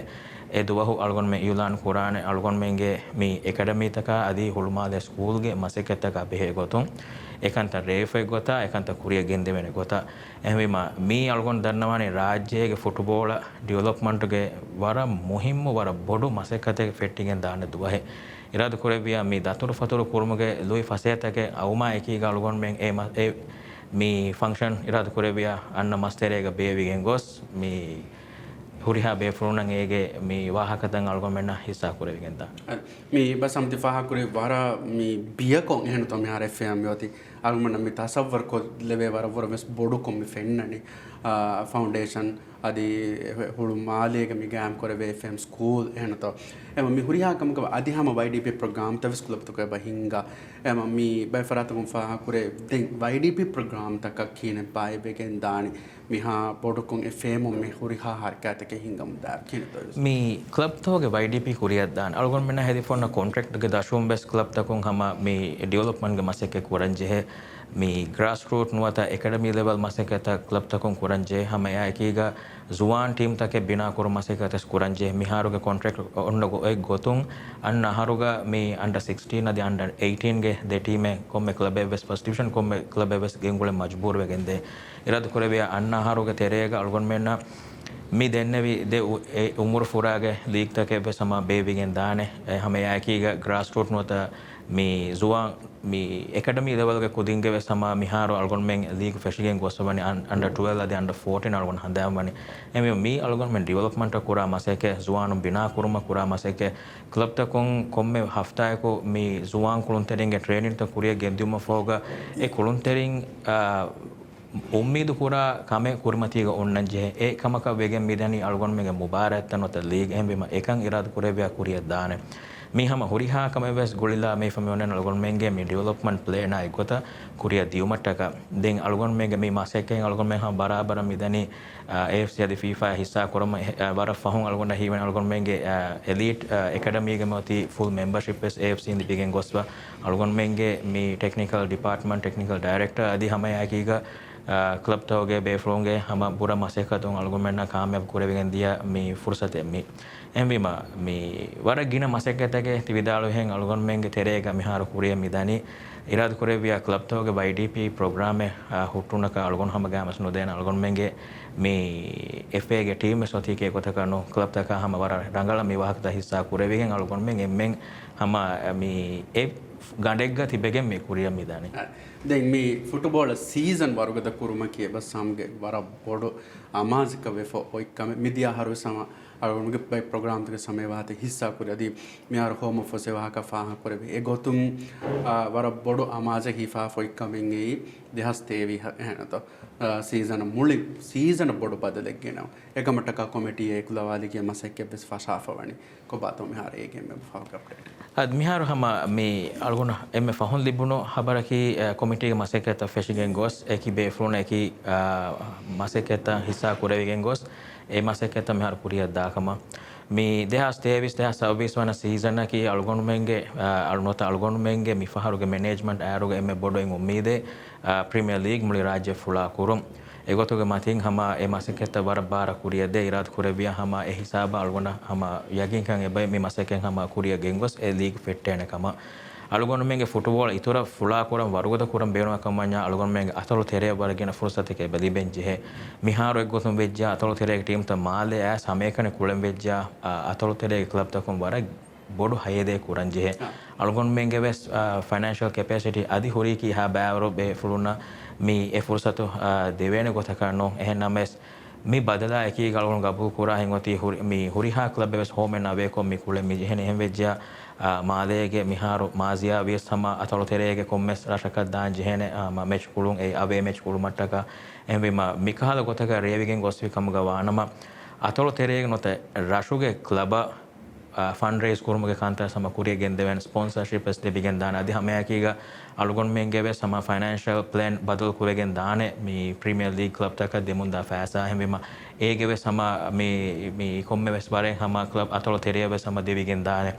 ಎದುವಹು ಅಳ್ಗೊಂಡು ಮೆ ಯುಲಾನ್ ಕುರಾನೆ ಅಳ್ಗೊಂಡು ಮೆಂಗೆ ಮೀ ಎಕಾಡೆಮಿ ತಕ ಅದಿ ಹುಳುಮಾಲೆ ಸ್ಕೂಲ್ಗೆ ಮಸೆಕೆತ್ತಕ ಬೆಹೆ ಗೊತ್ತು ಏಕಂತ ರೇಫೆ ಗೊತ್ತಾ ಏಕಂತ ಕುರಿಯ ಗೆಂದೆವೆನೆ ಗೊತ್ತಾ ಎಹವಿಮ ಮೀ ಅಳ್ಗೊಂಡು ದನ್ನವಾನೆ ರಾಜ್ಯಗೆ ಫುಟ್ಬಾಲ್ ಡೆವಲಪ್ಮೆಂಟ್ಗೆ ವರ ಮುಹಿಮ್ಮು ವರ ಬೊಡು ಮಸೆಕತೆ ಫೆಟ್ಟಿಗೆ ದಾನೆ ದುವಹೆ ಇರಾದು ಕುರೆಬಿಯ ಮೀ ದತುರು ಫತುರು ಕುರ್ಮಗೆ ಲುಯಿ ಫಸೇತಗೆ ಅವಮಾ ಏಕೀಗ ಅಳ್ಗೊಂಡು ಮೆಂಗೆ ಎ ಮೀ ಫಂಕ್ಷನ್ ಇರಾದು ಕುರೆಬಿಯ ಅನ್ನ ಮಸ್ತೆರೆಗ ಬೇವಿಗೆ ಗೊಸ್ ಮೀ ಹುರಿಹಾ ಬೇಫ್ರೂನಂಗ್ ಹೇಗೆ ಮೀ ವಾಹಕದಂಗೆ ಅಳ್ಗೊಂಮೆಣ್ಣ ಹಿಸ್ಸಾ ಕುರೆವಿಗೆಂತ ಮೀ ಬಸ್ ಅಮ್ತಿ ಫಾಹ ಕುರೆ ವಾರ ಮೀ ಬಿಯಕೊಂ ಏನು ತೊಮ್ಮೆ ಹಾರೆ ಫೇಮ್ ಯೋತಿ ಅಳ್ಗೊಂಡು ಮೀ ತಸವ್ವರ್ ಕೊ ಲೆವೆ ವರ ವರ ವೆಸ್ ಬೊಡು ಕೊಮ್ಮಿ ಫೆಣ್ಣನಿ ಫೌಂಡೇಶನ್ ಅದಿ ಹುಳು ಮಾಲೆಗೆ ಮಿ ಗ್ಯಾಮ್ ಕೊರೆವೆ ಫೇಮ್ ಸ್ಕೂಲ್ ಏನು ತೊ ಎಮ ಮಿ ಹುರಿಹಾ ಕಮ್ಕ ಅದಿ ಹಮ YDP ಪ್ರೋಗ್ರಾಮ್ ತವಿಸ್ ಕುಲಬ್ ತಕ ಬಹಿಂಗ ಎಮ ಮೀ ಬೈ ಫರಾತಗುಂ ಫಾಹ ಕುರೆ ದೆಂ YDP ಪ್ರೋಗ್ರಾಮ್ ತಕ ಕೀನೆ ಬಾಯ್ ಬೆಗೆನ್ ದಾಣಿ මිහා පොඩුකුන් එෆේම මේ හුරිහා හරකඇතක හිංගම් දා කියන මී ක්ලබ් තෝගේ YDP කුරියක් දාන අලගොන් මෙන්න හෙදිෆොන්න කොන්ට්‍රැක්ට් ගේ දශුම් බෙස් ක්ලබ් තකුන් හම මේ ඩෙවලොප්මන්ට් ගේ මසෙක කුරන්ජේ මේ ග්‍රාස් රූට් නුවත එකඩමි ලෙවල් මසෙකත ක්ලබ් තකුන් කුරන්ජේ හම යා එකීග ජුවාන් ටීම් තකේ බිනා කුර මසෙකත කුරන්ජේ මිහාරුගේ කොන්ට්‍රැක්ට් ඔන්න ගොතුන් අන්න අහරුගා මේ අන්ඩර් 16 අද අන්ඩර් 18 ගේ දෙ ටීමේ කොම්මේ ක්ලබ් එක වෙස් ෆස්ට් ඩිවිෂන් කොම්මේ ක්ලබ් එක වෙස් ගෙන්ගුලේ මජ්බූර් වෙගෙන්දේ ඉරාද කුරබිය අන්න අහරුගේ තෙරේග අලගොන් මෙන්න මි දෙන්නවි දෙ උමුරු ෆුරාගේ ලීග් තකේ වෙ සම බේවිගෙන් දානේ හැම යාකීග ග්‍රාස් රූට් නුවත මේ ජුවාන් මේ එකඩමි ලෙවල් ගේ කුදින්ගේ වෙ සම මිහාරු අලගොන් මෙන් ලීග් ෆෙෂිගෙන් ගොස්සවනි අන්ඩර් 12 අද අන්ඩර් 14 අලගොන් හඳාවනි එමෙ මි අලගොන් මෙන් ඩෙවලොප්මන්ට් කුරා මසේකේ ජුවානුම් බිනා කුරුම කුරා මසේකේ ක්ලබ් තකොන් කොම්මේ හෆ්තායකෝ මේ ජුවාන් කුලුන් තෙරින්ගේ ට්‍රේනින් ත කුරිය ගෙන්දියුම ෆෝගා ඒ කුලුන් තෙරින් ಉಮ್ಮೀದು ಕೂಡ ಕಮೆ ಕುರ್ಮತಿಗ ಒಣ್ಣಂಜೆ ಎ ಕಮಕ ವೆಗೆ ಮಿದನಿ ಅಳ್ಗೊಂಡ್ ಮೆಗೆ ಮುಬಾರತ್ ಅನ್ನೋತ ಲೀಗ್ ಎಂಬಿಮ ಏಕಂ ಇರಾದ ಕುರೆಬಿಯ ಕುರಿಯ ದಾನೆ ಮಿ ಹಮ ಹುರಿಹಾ ಕಮೆ ವೆಸ್ ಗುಳಿಲಾ ಮೇ ಫಮೆ ಒಣ್ಣನ್ ಅಳ್ಗೊಂಡ್ ಮೆಂಗೆ ಮಿ ಡೆವಲಪ್ಮೆಂಟ್ ಪ್ಲೇನ್ ಆಯ್ ಗೊತ್ತ ಕುರಿಯ ದಿಯುಮಟ್ಟಕ ದೆನ್ ಅಳ್ಗೊಂಡ್ ಮೆಗೆ ಮಿ ಮಾಸೆಕೆ ಅಳ್ಗೊಂಡ್ ಮೆ ಹಮ ಬರಾಬರ ಮಿದನಿ AFC ಅದಿ ಫೀಫಾ ಹಿಸ್ಸಾ ಕೊರಮ ವರ ಫಹುಂ ಅಳ್ಗೊಂಡ ಹೀವನ್ ಅಳ್ಗೊಂಡ್ ಮೆಂಗೆ ಎಲೀಟ್ ಅಕಾಡೆಮಿಗೆ ಮತಿ ಫುಲ್ ಮೆಂಬರ್ಶಿಪ್ ಎಸ್ AFC ಇಂದಿ ಬಿಗೆನ್ ಗೊಸ್ವಾ ಅಳ್ಗೊಂಡ್ ಮೆಂಗೆ ಮಿ ಟೆಕ್ನಿಕಲ್ ಡಿಪಾರ್ಟ್ಮೆಂಟ್ ಟೆಕ್ನಿಕಲ್ ಡೈರೆಕ್ಟರ್ ಅದಿ ಹಮ ಯಾಕೀಗ ක්ලබ් තෝගේ බේෆ්ලෝන්ගේ හම බුර මසෙකතුන් අල්ගොමෙන්න කාමයක් කුරවිගෙන් දිය මේ ෆුර්සතේ මේ එම්විම මේ වර ගින මසෙකතගේ තිවිදාලු හෙන් අල්ගොන් මෙන්ගේ තෙරේග මිහාර කුරිය මිදනි ඉරාද කුරේවියා ක්ලබ් තෝගේ YDP ප්‍රෝග්‍රෑම් හුට්ටුනක අල්ගොන් හම ගෑමස් නොදෙන අල්ගොන් මෙන්ගේ මේ FA ගේ ටීම් එක සොතිකේ කොට කරනු ක්ලබ් තක හම වර රංගල මේ වාහකත හිස්සා කුරවිගෙන් අල්ගොන් මෙන් එම්මෙන් හම මේ ඒ ගඩෙක්ග තිබෙගෙන් මේ කුරිය මිදනි දැන් මේ ෆුටබෝල් සීසන් වරුගද කුරුම කිය බස් සම්ගේ වර බොඩ අමාසික වෙෆෝ ඔයිකම මිදියා හරු සම අරුන්ගේ බයි ප්‍රෝග්‍රෑම් තක සමේ වාත හිස්සා කුරදී මියාර හෝම ෆොසේ වාහක ෆාහ කුරේ ඒ ගොතුම් වර බොඩ අමාස හිෆා ෆොයිකමින් ඒ දෙහස් තේවි හනත සීසන මුලි සීසන බොඩ බදලෙක්ගෙනව එකමටක කොමිටි ඒ කුලවාලිගේ මසෙක්කේ බස් ෆෂාෆවනි කොබාතෝ මිහාර ඒගෙන් මෙ ෆාව කප්ටේට් අද මිහාරු හම මේ අල්ගොන එම්මෙ ෆහොන් ලිබුණු හබරකි කොමිටිගේ මසෙකත ෆෙෂිගෙන් ගොස් ඒකි බේෆ්ලෝන ඒකි මසෙකත හිස්සා කුරවිගෙන් ගොස් ඒ මසෙකත මිහාරු කුරියක් දාකම මේ දෙහස් තේවිස් දෙහස් සවබීස් වන සීසන් එකි අල්ගොන මෙන්ගේ අල්නොත අල්ගොන මෙන්ගේ මිෆහරුගේ මැනේජ්මන්ට් ආරුගේ එම්මෙ බොඩෙන් උම්මීදේ ප්‍රීමියර් ලීග් මුලි රාජ්‍ය ෆුලා කුරුම් එගොතුගේ මතින් හම ඒ මසෙකත වර බාර කුරිය දේ ඉරාත් කුරවිය හම ඒ හිසාබ අල්ගොන හම යගින් කන් එබයි මේ මසෙකෙන් හම කුරිය ගෙන්ගොස් ඒ ලීග් ෆෙට්ටේනකම අලුගොන මෙන්ගේ ෆුටබෝල් ඉතර ෆුලා කුරම් වරුගද කුරම් බේනවා කම්මඤ්ඤා අලුගොන මෙන්ගේ අතලු තෙරේ වරගෙන ෆුර්සතකේ බලි බෙන්ජේ මිහාරු එක් ගොතුම් වෙජ්ජා අතලු තෙරේ ටීම් ත මාලේ ඇ සමේකන කුලම් වෙජ්ජා අතලු තෙරේ ක්ලබ් තකොම් වර බොඩු හයදේ කුරන්ජේ අලුගොන මෙන්ගේ වෙස් ෆයිනෑන්ෂල් කැපැසිටි අදි හොරි කි හා බෑවරෝ බේ ෆුලුනා මේ ඒ ෆුර්සතු දෙවෙනි ගොත කරනෝ එහෙනම් මේ බදලා එකී ගලවන ගබු කුරා හින්වති මේ හුරිහා ක්ලබ් එකස් හෝමෙන් අවේ කොම් මේ කුලෙ මේ එහෙන එහෙන් වෙජ්ජා මාලේගේ මිහාරු මාසියා වියස් සම අතලු තෙරේගේ කොම්මස් රශක දාන් ජෙහෙන මැච් කුලුන් ඒ අවේ මැච් කුලු මට්ටක එහෙම මිකහල ගොතක රේවිගෙන් ගොස්වි කම ගවානම අතලු තෙරේගේ නොත රශුගේ ක්ලබ ෆන්ඩ් රේස් කුරුමගේ කාන්තා සම කුරිය ගෙන්දෙවන් ස්පොන්සර්ෂිප් එස් දෙවිගෙන් දාන අධි හැමයකීග අලුගොන් මෙන්ගේ වේ සම ෆයිනෑන්ෂල් ප්ලෑන් බදල් කුරගෙන් දානේ මේ ප්‍රීමියර් ලීග් ක්ලබ් තක දෙමුන්දා ෆෑසා හැමෙම ඒගේ වේ සම මේ කොම්මේ වෙස් වරෙන් හැම ක්ලබ් අතල තෙරිය වේ සම දෙවිගෙන් දානේ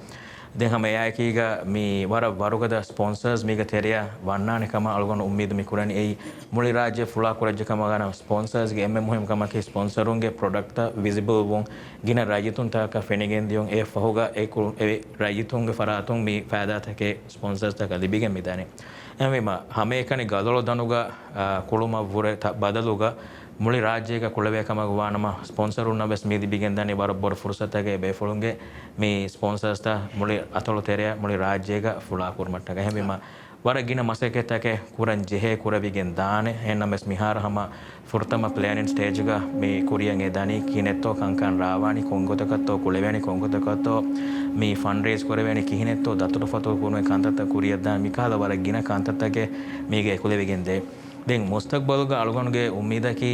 දැන් හැම එයාකීග මේ වරුගද ස්පොන්සර්ස් මේක තෙරිය වන්නානේ කම අලගොන උම්මීද මේ කුරani ei මුලි රාජ්‍ය ෆුලා කුරජ්‍ය කම ගන්න ස්පොන්සර්ස් ගේ එම්ම මුහිම කම කේ ස්පොන්සරුන්ගේ ප්‍රොඩක්ට් විසිබල් වොන් ගින රාජ්‍යතුන් තාක ෆෙනිගෙන් දියොන් ඒ ෆහුගා ඒ කුරු ඒ රාජ්‍යතුන්ගේ ෆරාතුන් මේ ෆෑදාතකේ ස්පොන්සර්ස් තාක ලිබිගෙන් මිදානේ එමෙම හැම එකනේ ගදල දනුගා කුළුම වුර බදලුගා මුලි රාජ්‍යයක කුලවේකමක වානම ස්පොන්සරුන් නබස් මීදි බිගෙන්දන්නේ බර ෆුර්සතගේ බේෆුලුන්ගේ මේ ස්පොන්සර්ස් තා මුලි අතොල තෙරය මුලි රාජ්‍යයක ෆුලා කුර්මට්ටක හැමෙම වර ගින මසකෙතක කුරන් ජෙහෙ කුරවිගෙන් දානේ එන්නමස් මිහාර හම ෆුර්තම ප්ලෑනින් ස්ටේජ් එක මේ කුරියන් එදානි කිනෙත්තෝ කංකන් රාවානි කොංගොතකත්තෝ කුලවැනි කොංගොතකත්තෝ මේ ෆන්ඩ් රේස් කරවැනි කිහිනෙත්තෝ දතුරු ෆතෝ කුණුවේ කාන්තත කුරියද්දා මිකාල වර ගින කාන්තතගේ මේගේ කුලවිගෙන් දේ දැන් මුස්තක්බල්ග අලගොන්ගේ උම්මීදකි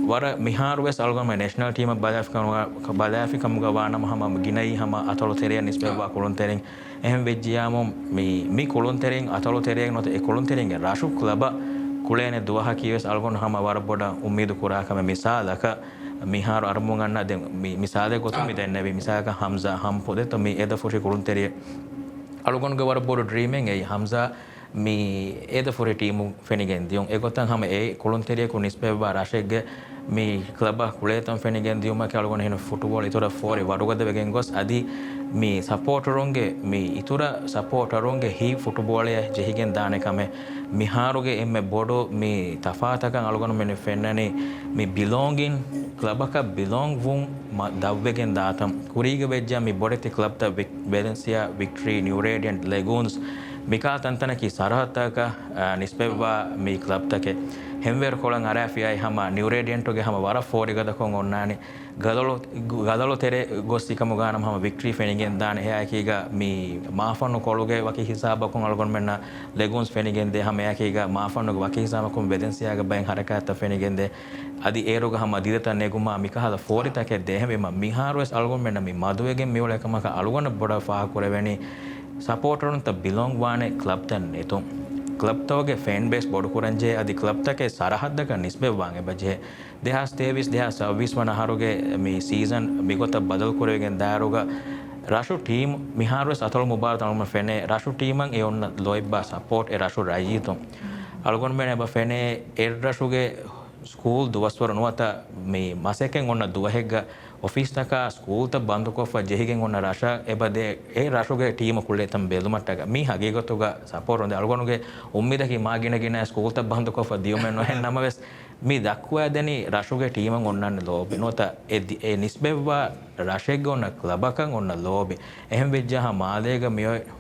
වර මිහාරුවස් අලගොන්ම නැෂනල් ටීම බදාෆිකමුග වානම හම ගිනයි හම අතොල තෙරය නිස්බවා කුළුන් තෙරෙන් එහෙම වෙජ්ජියාම මේ කුළුන් තෙරෙන් අතොල තෙරයෙන් නොත ඒ කුළුන් තෙරෙන්ගේ රාශු ක්ලබ කුලේනේ දුවහ කීවස් අලගොන් හම වර බොඩ උම්මීද කුරාකම මිසාලක මිහාර අරමුන් ගන්න දැන් මිසාලේ කොතුම් මිදෙන් නැවි මිසාක හම්සා හම් පොදෙත මේ එද ෆොටි කුළුන් තෙරිය අලගොන්ගේ වර බොඩ ඩ්‍රීමින් ඒ හම්සා මේ ඒද ෆොරේ ටීමු ෆෙනිගෙන් දියොන් ඒගොතන් හැම ඒ කුළුන් තෙරිය ಕು නිස්බෙවා රාශෙග්ගේ මේ ක්ලබ කුලේතම් ෆෙනිගෙන් දියුම කලගොන හෙන ෆුටබෝල් ඉතර ෆෝරේ වඩුගද වෙගෙන් ගොස් අදි මේ සපෝටරුන්ගේ මේ ඉතුර සපෝටරුන්ගේ හි ෆුටබෝලය ජෙහිගෙන් දානකම මිහාරුගේ එම්මෙ බොඩෝ මේ තෆාතකන් අලගොන මෙන්න ෆෙන්නනේ මේ බිලොන්ගින් ක්ලබක බිලොන්ග් වුන් දව්වෙගෙන් දාතම් කුරීග වෙජ්ජා මේ බොඩෙති ක්ලබ් ත වැලන්සියා වික්ටරි නිව් රේඩියන්ට් ලෙගූන්ස් මිකා තන්තනකි සරහතක නිස්බෙවා මේ ක්ලබ් තකේ ಹೆಮ್ವೇರ್ ಕೊಳಂಗ್ ಅರಾಫಿಯಾಯಿ ಹಮ ನ್ಯೂರೇಡಿಯಂಟುಗೆ ಹಮ ವರ ಫೋರಿಗದಕೊಂಗ್ ಒನ್ನಾನಿ ಗದಲು ತೆರೆ ಗೊಸ್ತಿಕಮು ಗಾನಮ್ ಹಮ ವಿಕ್ಟ್ರಿ ಫೆನಿಗೆನ್ ದಾನೆ ಯಾಕೀಗ ಮೀ ಮಾಫನ್ನು ಕೊಳುಗೆ ವಕಿ ಹಿಸಾಬಕೊಂಗ್ ಅಲ್ಗೊಂಡ್ ಮೆನ್ನ ಲೆಗೂನ್ಸ್ ಫೆನಿಗೆಂದೆ ಹಮ ಯಾಕೀಗ ಮಾಫನ್ನುಗೆ ವಕಿ ಹಿಸಾಬಕೊಂಗ್ ಬೆದೆನ್ಸಿಯಾಗ ಬಯಂ ಹರಕಾತ ಫೆನಿಗೆಂದೆ ಅದಿ ಏರುಗ ಹಮ ದಿದತ ನೆಗುಮ ಮಿಕಹದ ಫೋರಿತಕೆ ದೇಹವೆಮ ಮಿಹಾರುವೆಸ್ ಅಲ್ಗೊಂಡ್ ಮೆನ್ನ ಮಿ ಮದುವೆಗೆ ಮಿವಳೆಕಮಕ ಅಲ್ಗೊಂಡ ಬೊಡ ಫಾಹ ಕುರೆವೆನಿ ಸಪೋರ್ಟರ್ನ್ ತ ಬಿಲಾಂಗ್ ವಾನೆ ಕ್ಲಬ್ ತನ್ ನೆತು ಕ್ಲಬ್ ತೋಗೆ ಫ್ಯಾನ್ ಬೇಸ್ ಬೊಡು ಕುರಂಜೆ ಅದಿ ಕ್ಲಬ್ ತಕೆ ಸರಹದ್ದಕ ನಿಸ್ಬೆ ವಾಂಗೆ ಬಜೆ ದೇಹಾಸ್ ತೇವಿಸ್ ದೇಹಾಸ್ ಸರ್ವಿಸ್ ವನ ಹಾರುಗೆ ಮಿ ಸೀಸನ್ ಬಿಗೊತ ಬದಲ್ ಕುರೆಗೆ ದಾರುಗ ರಾಶು ಟೀಮ್ ಮಿಹಾರುಸ್ ಅತol ಮುಬಾರ ತಮ ಫೆನೆ ರಾಶು ಟೀಮಂಗ್ ಎ ಒನ್ನ ಲೋಯ್ಬಾ ಸಪೋರ್ಟ್ ಎ ರಾಶು ರಾಜೀತು ಅಲ್ಗೊಂಡ್ ಮೇನೆ ಬ ಫೆನೆ ಎರ್ ರಾಶುಗೆ ಸ್ಕೂಲ್ ದುವಸ್ವರ ನುವತ ಮಿ ಮಸೆಕೆಂಗ್ ಒನ್ನ ದುವಹೆಗ್ಗ ऑफिस तक स्कूल तक बंद को जेहिगे राशा एबदे ए राशुगे टीम कुल्ले तम बेलुमट्टग मी हगीगतुग सपोर्ट ಒಂದೆ ಅಲ್ಗೊನುಗೆ ಉಮ್ಮಿದಕಿ ಮಾಗಿನಗಿನ ಸ್ಕೂಲ್ ತಕ್ ಬಂದ ಕೊಫ ದಿಯೊಮೆನ್ ನೊ ಹೆನ್ ನಮವೆಸ್ ಮಿ ದಕ್ವಾದನಿ ರಾಶುಗೆ ಟೀಮ್ ಒನ್ನನ್ ಲೋಬೆ ನೋತ ಎ ನಿಸ್ಬೆವ್ವ ರಾಶೆಗೆ ಒನ್ನ ಕ್ಲಬಕಂ ಒನ್ನ ಲೋಬೆ ಎಹಂ ವೆಜ್ಜಹ ಮಾದೇಗ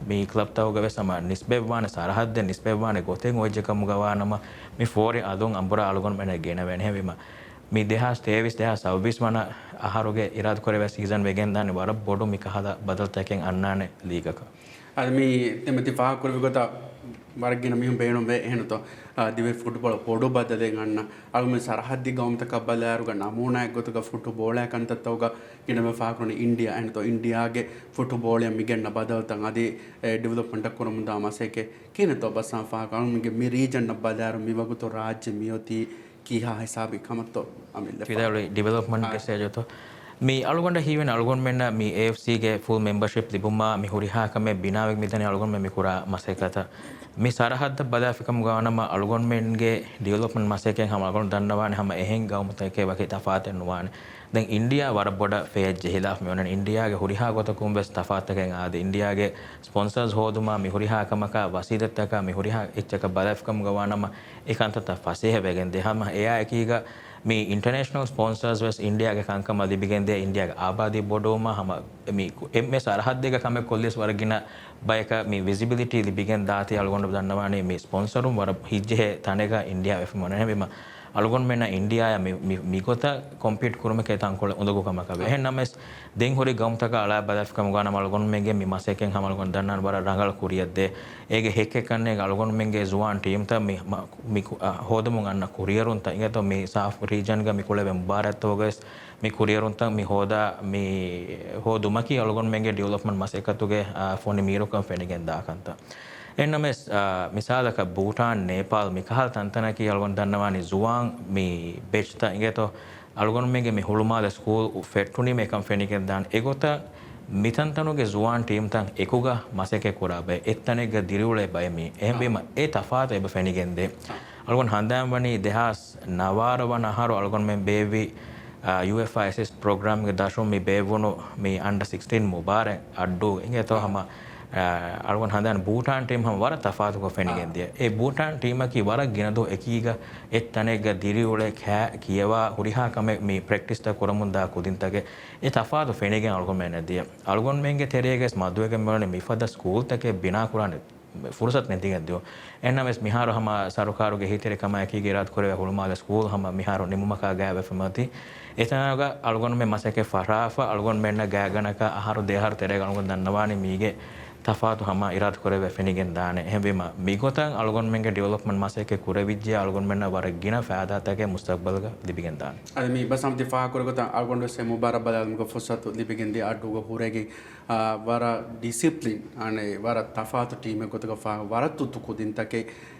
ಮಿ ಕ್ಲಬ್ ತವಗವೆ ಸಮ ನಿಸ್ಬೆವ್ವಾನ ಸರಹದ್ದೆ ನಿಸ್ಬೆವ್ವಾನೆ ಗೊತೆಂ ಒಜ್ಜಕಂ ಗವಾನಮ ಮಿ ಫೋರೆ ಅದೊಂ ಅಂಬುರ ಅಲ್ಗೊನ್ ಮೆನೆ ಗೆನವೆನ್ ಹೆವಿಮ මේ දෙහස් තේවිස් දෙහස් සවබිස් වන අහරුගේ ඉරාද කොරව සීසන් වෙගෙන් දාන්නේ වර බොඩු මිකහද බදල්තකෙන් අන්නානේ ලීගක අද මේ එමෙති ෆාහ කරවිගත වර්ගින මිහුම් බේනොම් වේ එහෙනතෝ දිවේ ෆුටබෝල් පොඩු බදලෙන් අන්න අලුමෙ සරහද්දි ගෞම්තක බලාරුග නමූනායක් ගොතක ෆුටබෝල් එකන්තතවග කිනම ෆාහ කරන ඉන්දියා එහෙනතෝ ඉන්දියාගේ ෆුටබෝල් යම් මිගෙන්න බදල්තන් අදී ඩෙවලොප්මන්ට් කරමුන් දාමසේකේ කිනතෝ බසන් ෆාහ කරමුගේ මි රීජන් බලාරු මි වගතෝ රාජ්‍ය මියොති किहा हिसाब इकमतो अमिल फिदाले डेवलपमेंट के स्टेज तो मी अलगोंड हिवेन अलगोंड मेन मी एएफसी के फुल मेंबरशिप दिबुमा मी हुरिहा कमे बिनावेक मितने अलगोंड में मी कुरा मसेकता मी सरहद बदाफिकम गावनम अलगोंड मेन गे डेवलपमेंट मसेके हम अलगोंड दन्नवाने हम एहें गावमत के वके तफात नुवाने දැන් ඉන්දියා වර බොඩ ෆේජ් ජෙහිලාෆ් මෙවන ඉන්දියාගේ හුරිහා ගොතකුම් වෙස් තෆාතකෙන් ආද ඉන්දියාගේ ස්පොන්සර්ස් හොදුමා මි හුරිහා කමක වසීදත්තක මි හුරිහා එච්චක බලාෆ්කම් ගවානම ඒකාන්තත ෆසේහ වෙගෙන් දෙහම එයා එකීග මේ ඉන්ටර්නැෂනල් ස්පොන්සර්ස් වෙස් ඉන්දියාගේ කංකම දිබිගෙන් දෙ ඉන්දියාගේ ආබාදී බොඩෝම හම මේ එම්එස් අරහත් දෙක කම කොල්ලස් වරගින බයක මේ විසිබිලිටි දිබිගෙන් දාති අලගොන්න දන්නවානේ මේ ස්පොන්සරුම් වර හිජ්ජේ තනේක ඉන්දියා එෆ් මොන හැබෙම अलगोन मेना इंडिया मिगोता कॉम्पीट कुरुम के तांकोल उन्दगो कमका वे हेन नमेस देंग होरी गम तक अला बदफ कम गाना अलगोन मेगे मि मासेकें हम अलगोन दन्नान बरा रंगल कुरियदे एगे हेके कन्ने अलगोन मेगे जुवान टीम ता मि होदमु गन्न कुरियरुन ता इंगे तो मि साफ रीजन गा मि कोले मुबारक तोगस मि कुरियरुन ता मि होदा मि होदुमकी अलगोन मेगे डेवलपमेंट मासेकतुगे फोन मीरो कम फेनिගෙන් දාකන්ත එන්නමස් මිසාලක බූටාන් නේපාල් මිකහල් තන්තනකි අල්ගොන් දන්නවානි ජුවාන් මේ බෙච්ත ඉගෙතෝ අල්ගොන් මේගේ මේ හුළුමාල ස්කූල් ෆෙට්ටුනි මේකම් ෆෙනිකෙන් දාන ඒගොත මිතන්තනුගේ ජුවාන් ටීම් තන් එකුග මසෙකේ කුරා බය එත්තනෙග දිරිවුලේ බය මේ එහෙම ඒ තෆාත එබ ෆෙනිගෙන්දේ අලගොන් හන්දාම් වනි දෙහස් නවාරවන අහරු අලගොන් මෙන් බේවි UFI assist program ge dashum mi bevunu mi under 16 mubare addu inge to hama algon handan Bhutan team ham wara tafatu ko fenigen dia e Bhutan team ki wara ginado ekiga ettanega diriule kha kiyawa huriha kame mi practice ta koramunda kudintage e tafatu fenigen algon men dia algon menge terege maduege mone mi fada school take bina kurane फुर्सत नहीं दी गयो एना में मिहारो हम सरकारो के हितेरे कमा की गिरात करे हुलमाल स्कूल हम मिहारो निमुमका गया वेफमती एतनागा अलगोन में मसके फराफा अलगोन में न गगनका आहारो देहार तेरे अलगोन दन्नवानी मीगे तफातु हम इराद करे वेफनिगेन दाने हेबेमा मिगोतन अलगोन में के डेवलपमेंट मसके कुरे विज्य अलगोन में न वरगिना फायदा तके मुस्तकबल का लिबिगेन दान अदमी बस हम दिफा करगोता अलगोन से मुबारक बदल को फुर्सत लिबिगेन दे आडुगो हुरेगे वारा डिसिप्लिन आने वारा तफातु टीम को तो फा वारा तुतु को दिन तक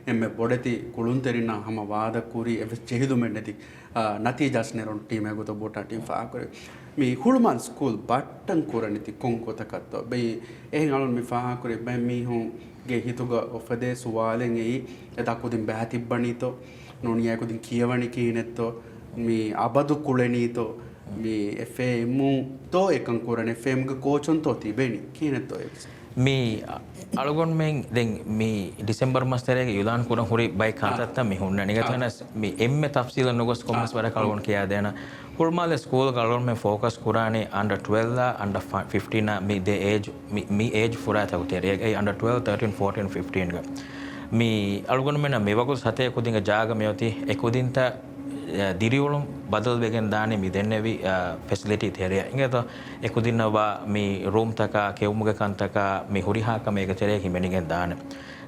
एम बोडती कुलुंतरिना हम वाद कुरी एव चेहिदु मेंडती नतीजास ने रोन टीम को तो बोटा टीम फा करे मी हुलमान स्कूल बटन कोरनिति कोंको तकत्तो बे ए गालन मी फा करे बे मी हूं गे हितुगा ओफदे सुवालें ए एता को दिन बहति बनीतो नोनिया को दिन कियवणी कीनेतो मी अबदु कुलेनीतो मी एफएम तो एकं कोरने एफएम ग कोचन तो तिबेनी कीनेतो मी अलगोन में दें मी डिसेंबर मस्तेरे युलान कुरन हुरी बाई खाता मी हुन्ना निगतना मी एम तफसील नगोस कॉमर्स वाला अलगोन किया देना हुरमाले स्कूल अलगोन में फोकस कुराने अंडर 12 अंडर 15 मी दे एज मी एज फुरा था उतेरे अंडर 12 13 14 15 का मी अलगोन में ना मेवाको साथे कुदिंग जाग में होती एकुदिन ता දිරිවලුම් බදල් වෙගෙන් දානේ මි දෙන්නේවි ෆැසිලිටි තේරිය ඉංගත එකුදින්නවා මි රූම් තක කෙවුමුගේ කන්තක මි හුරිහාක මේක තේරිය හිමෙනිගෙන් දාන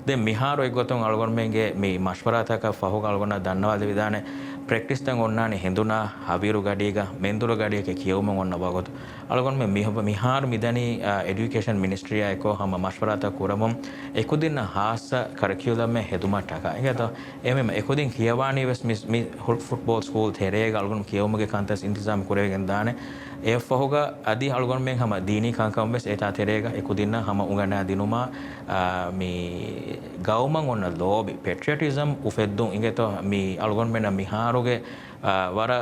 දැන් මිහාරෝ එක්ගොතන් අලගොන් මේගේ මි මෂ්වරා තක ෆහෝ අලගොන දන්නවාද විදානේ ප්‍රැක්ටිස් තන් ඔන්නානේ හෙඳුනා හවිරු ගඩීග මෙන්දුර ගඩියක කියවුම ඔන්න වගොත අලගොන් මේ මිහාර මිදනි এডুকেশন මිනිස්ට්‍රිය එකෝ හම මෂ්වරා තක කුරමම් එකුදින්න හාස කරිකියුලම් මේ හෙදුමටක ඉංගත එමෙම එකුදින් කියවානි වෙස් මි ෆුට්බෝල් ස්කූල් තේරේ අලගොන් කියවුමගේ කන්තස් ඉන්තිසාම් කුරේගෙන් දානේ ඒ ෆහෝගා අදි අලගොන් මෙන් හම දීනි කංකම් වෙස් ඒතා තේරේග එකුදින්න හම උගනා දිනුමා මේ ගවුමන් ඔන්න ලෝබි පෙට්‍රියටිසම් උෆෙද්දුන් ඉංගත මේ අලගොන් මෙන්න මිහාරෝගේ වර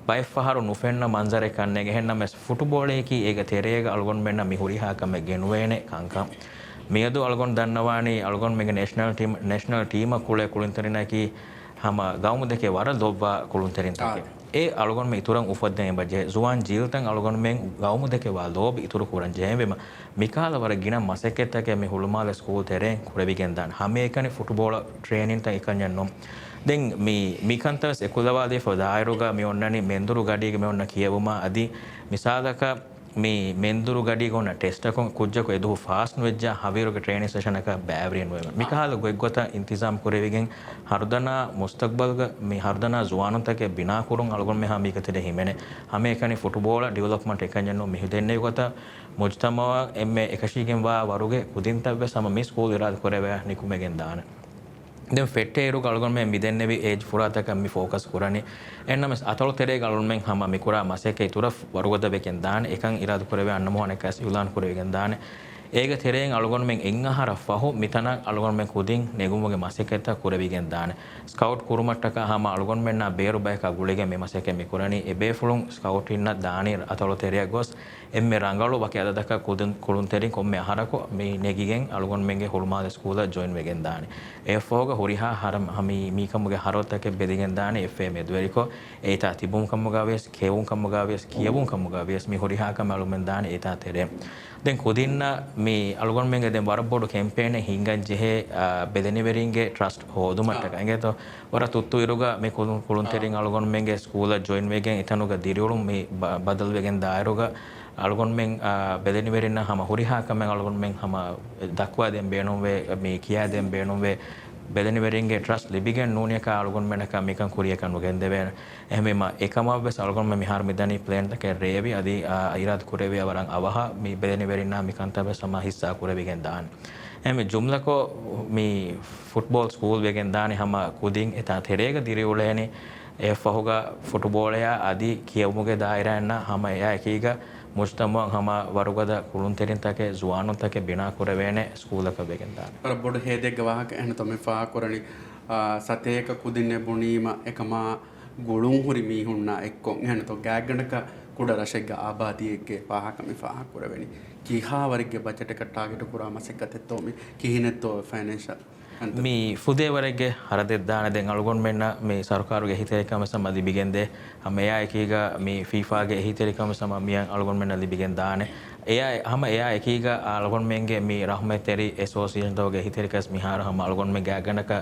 බයිෆහරු නුෆෙන්න මන්සරේ කන්නේ ගෙහෙන්න මෙස් ෆුට්බෝල් එකී ඒක තේරේග අලගොන් මෙන්න මිහුරිහාකම ගෙනුවේනේ කංකම් මියදු අලගොන් දන්නවානි අලගොන් මෙගේ නෙෂනල් ටීම කුලේ කුලින්තරිනකි හම ගවුම දෙකේ වර ලොබ්වා කුලින්තරින් තකේ ඒ අලගොන් මේ ඉතුරුන් උෆද්දෙන් බජේ ජුවාන් ජීල්තන් අලගොන් මෙන් ගවුම දෙකේ වා ලොබ් ඉතුරු කුරන් ජේවෙම මිකාල වර ගින මසෙකෙත්තකේ මේ හුළුමාල ස්කූල් තෙරෙන් කුරවිගෙන් දාන හැම එකනේ ෆුට්බෝල් ට්‍රේනින් තන් එකන් යන්නම් දැන් මේ කන්තස් එකුලවාදී ෆදායරුගා මේ ඔන්නනි මෙන්දුරු ගඩියක මේ ඔන්න කියවුමා අදි මිසාලක මේ මෙන්දුරු ගඩිය ගොන්න ටෙස්ට් එක කුජ්ජක එදු ෆාස්ට් වෙජ්ජ හවිරුගේ ට්‍රේනින් සෙෂන් එක බෑවරින් වෙම මිකාල ගොග්ගොත ඉන්තිසාම් කුරෙවිගෙන් හර්දනා මුස්තක්බල්ග මේ හර්දනා ජුවානතක බිනා කුරුන් අලගොන් මෙහා මේකතේ හිමෙනේ හැම එකනේ ෆුට්බෝල් ඩෙවලොප්මන්ට් එකන් යන්න මෙහි දෙන්නේ කොට මුජ්තමව එම්මේ එකශීගෙන් වා වරුගේ කුදින්තව්ව සම මේ ස්කූල් ඉරාද කරවේ නිකුමෙන් දාන දැන් ෆෙට්ටේරු ගල්ගොන් මේ මිදෙන්නේවි ඒජ් ෆුරාතක මි ફોકસ කරන්නේ එන්නම අතල තෙරේ ගල්ගොන් මෙන් හැම මිකුරා මාසෙකේ තුර වරුගද වෙකෙන් දාන එකන් ඉරාද කරවේ අන්නමෝ අනකස් යුලාන් කරවෙන් දාන ඒක තෙරෙන් අලගොන් මෙන් එංගහර ෆහු මිතන අලගොන් මෙන් කුදින් නෙගුමගේ මාසෙකෙත කරවිගෙන් දාන ස්කවුට් කුරුමට්ටක හැම අලගොන් මෙන් නා බේරු බයක ගුලෙගේ මේ මාසෙකේ මිකුරණි එබේ ෆුලුන් ස්කවුට් ඉන්න දානේ අතල තෙරේ ගොස් එම්මේ රංගලෝ බකේ අදදක කුළුන් තෙරින් කොම්මේ අහරකෝ මේ නෙගිගෙන් අලගොන් මෙන්ගේ හොල්මාද ස්කූල ජොයින් වෙගෙන් දානේ ඒ ෆෝග හොරිහා හරම් හමි මීකම්ගේ හරොතක බෙදිගෙන් දානේ එෆේ මෙදුවරිකෝ ඒතා තිබුම් කම්මගාවෙස් කේවුම් කම්මගාවෙස් කියවුම් කම්මගාවෙස් මේ හොරිහා කමලුමෙන් දානේ ඒතා තෙරේ දැන් කුදින්න මේ අලගොන් මෙන්ගේ දැන් වරබෝඩු කැම්පේන් එක හිංගන් ජෙහේ බෙදෙනිවරින්ගේ ට්‍රස්ට් හොදුමට්ටක එංගේතෝ වර තුත්තු ඉරුගා මේ කුළුන් තෙරින් අලගොන් මෙන්ගේ ස්කූල ජොයින් වෙගෙන් එතනුගා දිරියුලුම් මේ බදල් වෙගෙන් දායරුගා අලගොන් මෙන් බෙදෙනිවරින්න හැම හොරිහා කමෙන් අලගොන් මෙන් හැම දක්වා දෙම් බේනොම් වේ මේ කියා දෙම් බේනොම් වේ බෙදෙනිවරින්ගේ ට්‍රස්ට් ලිබිගෙන් නෝනියක අලගොන් මෙන්නක මේකන් කුරියකන් වගෙන් දෙවෙන එහෙමම එකම වෙස් අලගොන් මෙ මිහාර මිදනි ප්ලෑන් තක රේවි අදී ඉරාද කුරේවි අවරන් අවහ මේ බෙදෙනිවරින්න මිකන්ත වෙස් සම හිස්සා කුරවිගෙන් දාන එහෙම ජුම්ලකෝ මේ ෆුට්බෝල් ස්කූල් වෙගෙන් දානි හැම කුදින් එතා තෙරේග දිරිඋලේනි ඒ ෆහුගා ෆුට්බෝලයා අදී කියවුමුගේ දායරයන්න හැම එයා එකීග මුජ්තමා හම වරුගද කුළුන් තෙරින් තකේ ජුවානුන් තකේ බිනා කුරවේනේ ස්කූලක වෙගෙන්දාන අර බොඩ හේදෙක් ගවාහක එන තොමෙ ෆා කරණි සතේක කුදින්නේ බුණීම එකමා ගොළුන් හුරි මීහුන්නා එක්කොන් එන තො ගෑගණක කුඩ රශෙග්ග ආබාදියෙක්ගේ පාහකමි ෆාහ කරවෙනි කීහා වරිගේ බජට් එක ටාගට් පුරා මසෙක්කතෙත්තෝමි කිහිනෙත්තෝ ෆයිනෑන්ෂල් මේ ಫುದೇವರೆಗೆ ಹರದಿದ್ದಾನೆ ಅಳುಗೊಂಡು ಮೆನ್ನ ಮೇ ಸರ್ಕಾರಗೆ ಹಿತರಿಕಮ ಸಮ ದಿಬಿಗೆಂದೆ ಮೇಯಾ ಏಕೀಗ ಮೇ ಫೀಫಾಗೆ ಹಿತರಿಕಮ ಸಮ ಮಿಯಾ ಅಳುಗೊಂಡು ಮೆನ್ನ ದಿಬಿಗೆಂದಾನೆ එයා හම එයා එකීග අලගොන් මෙන්ගේ මේ රහමෙ තෙරි ඇසෝසියේෂන් තෝගේ හිතරිකස් මිහාර හම අලගොන් මෙ ගෑගනක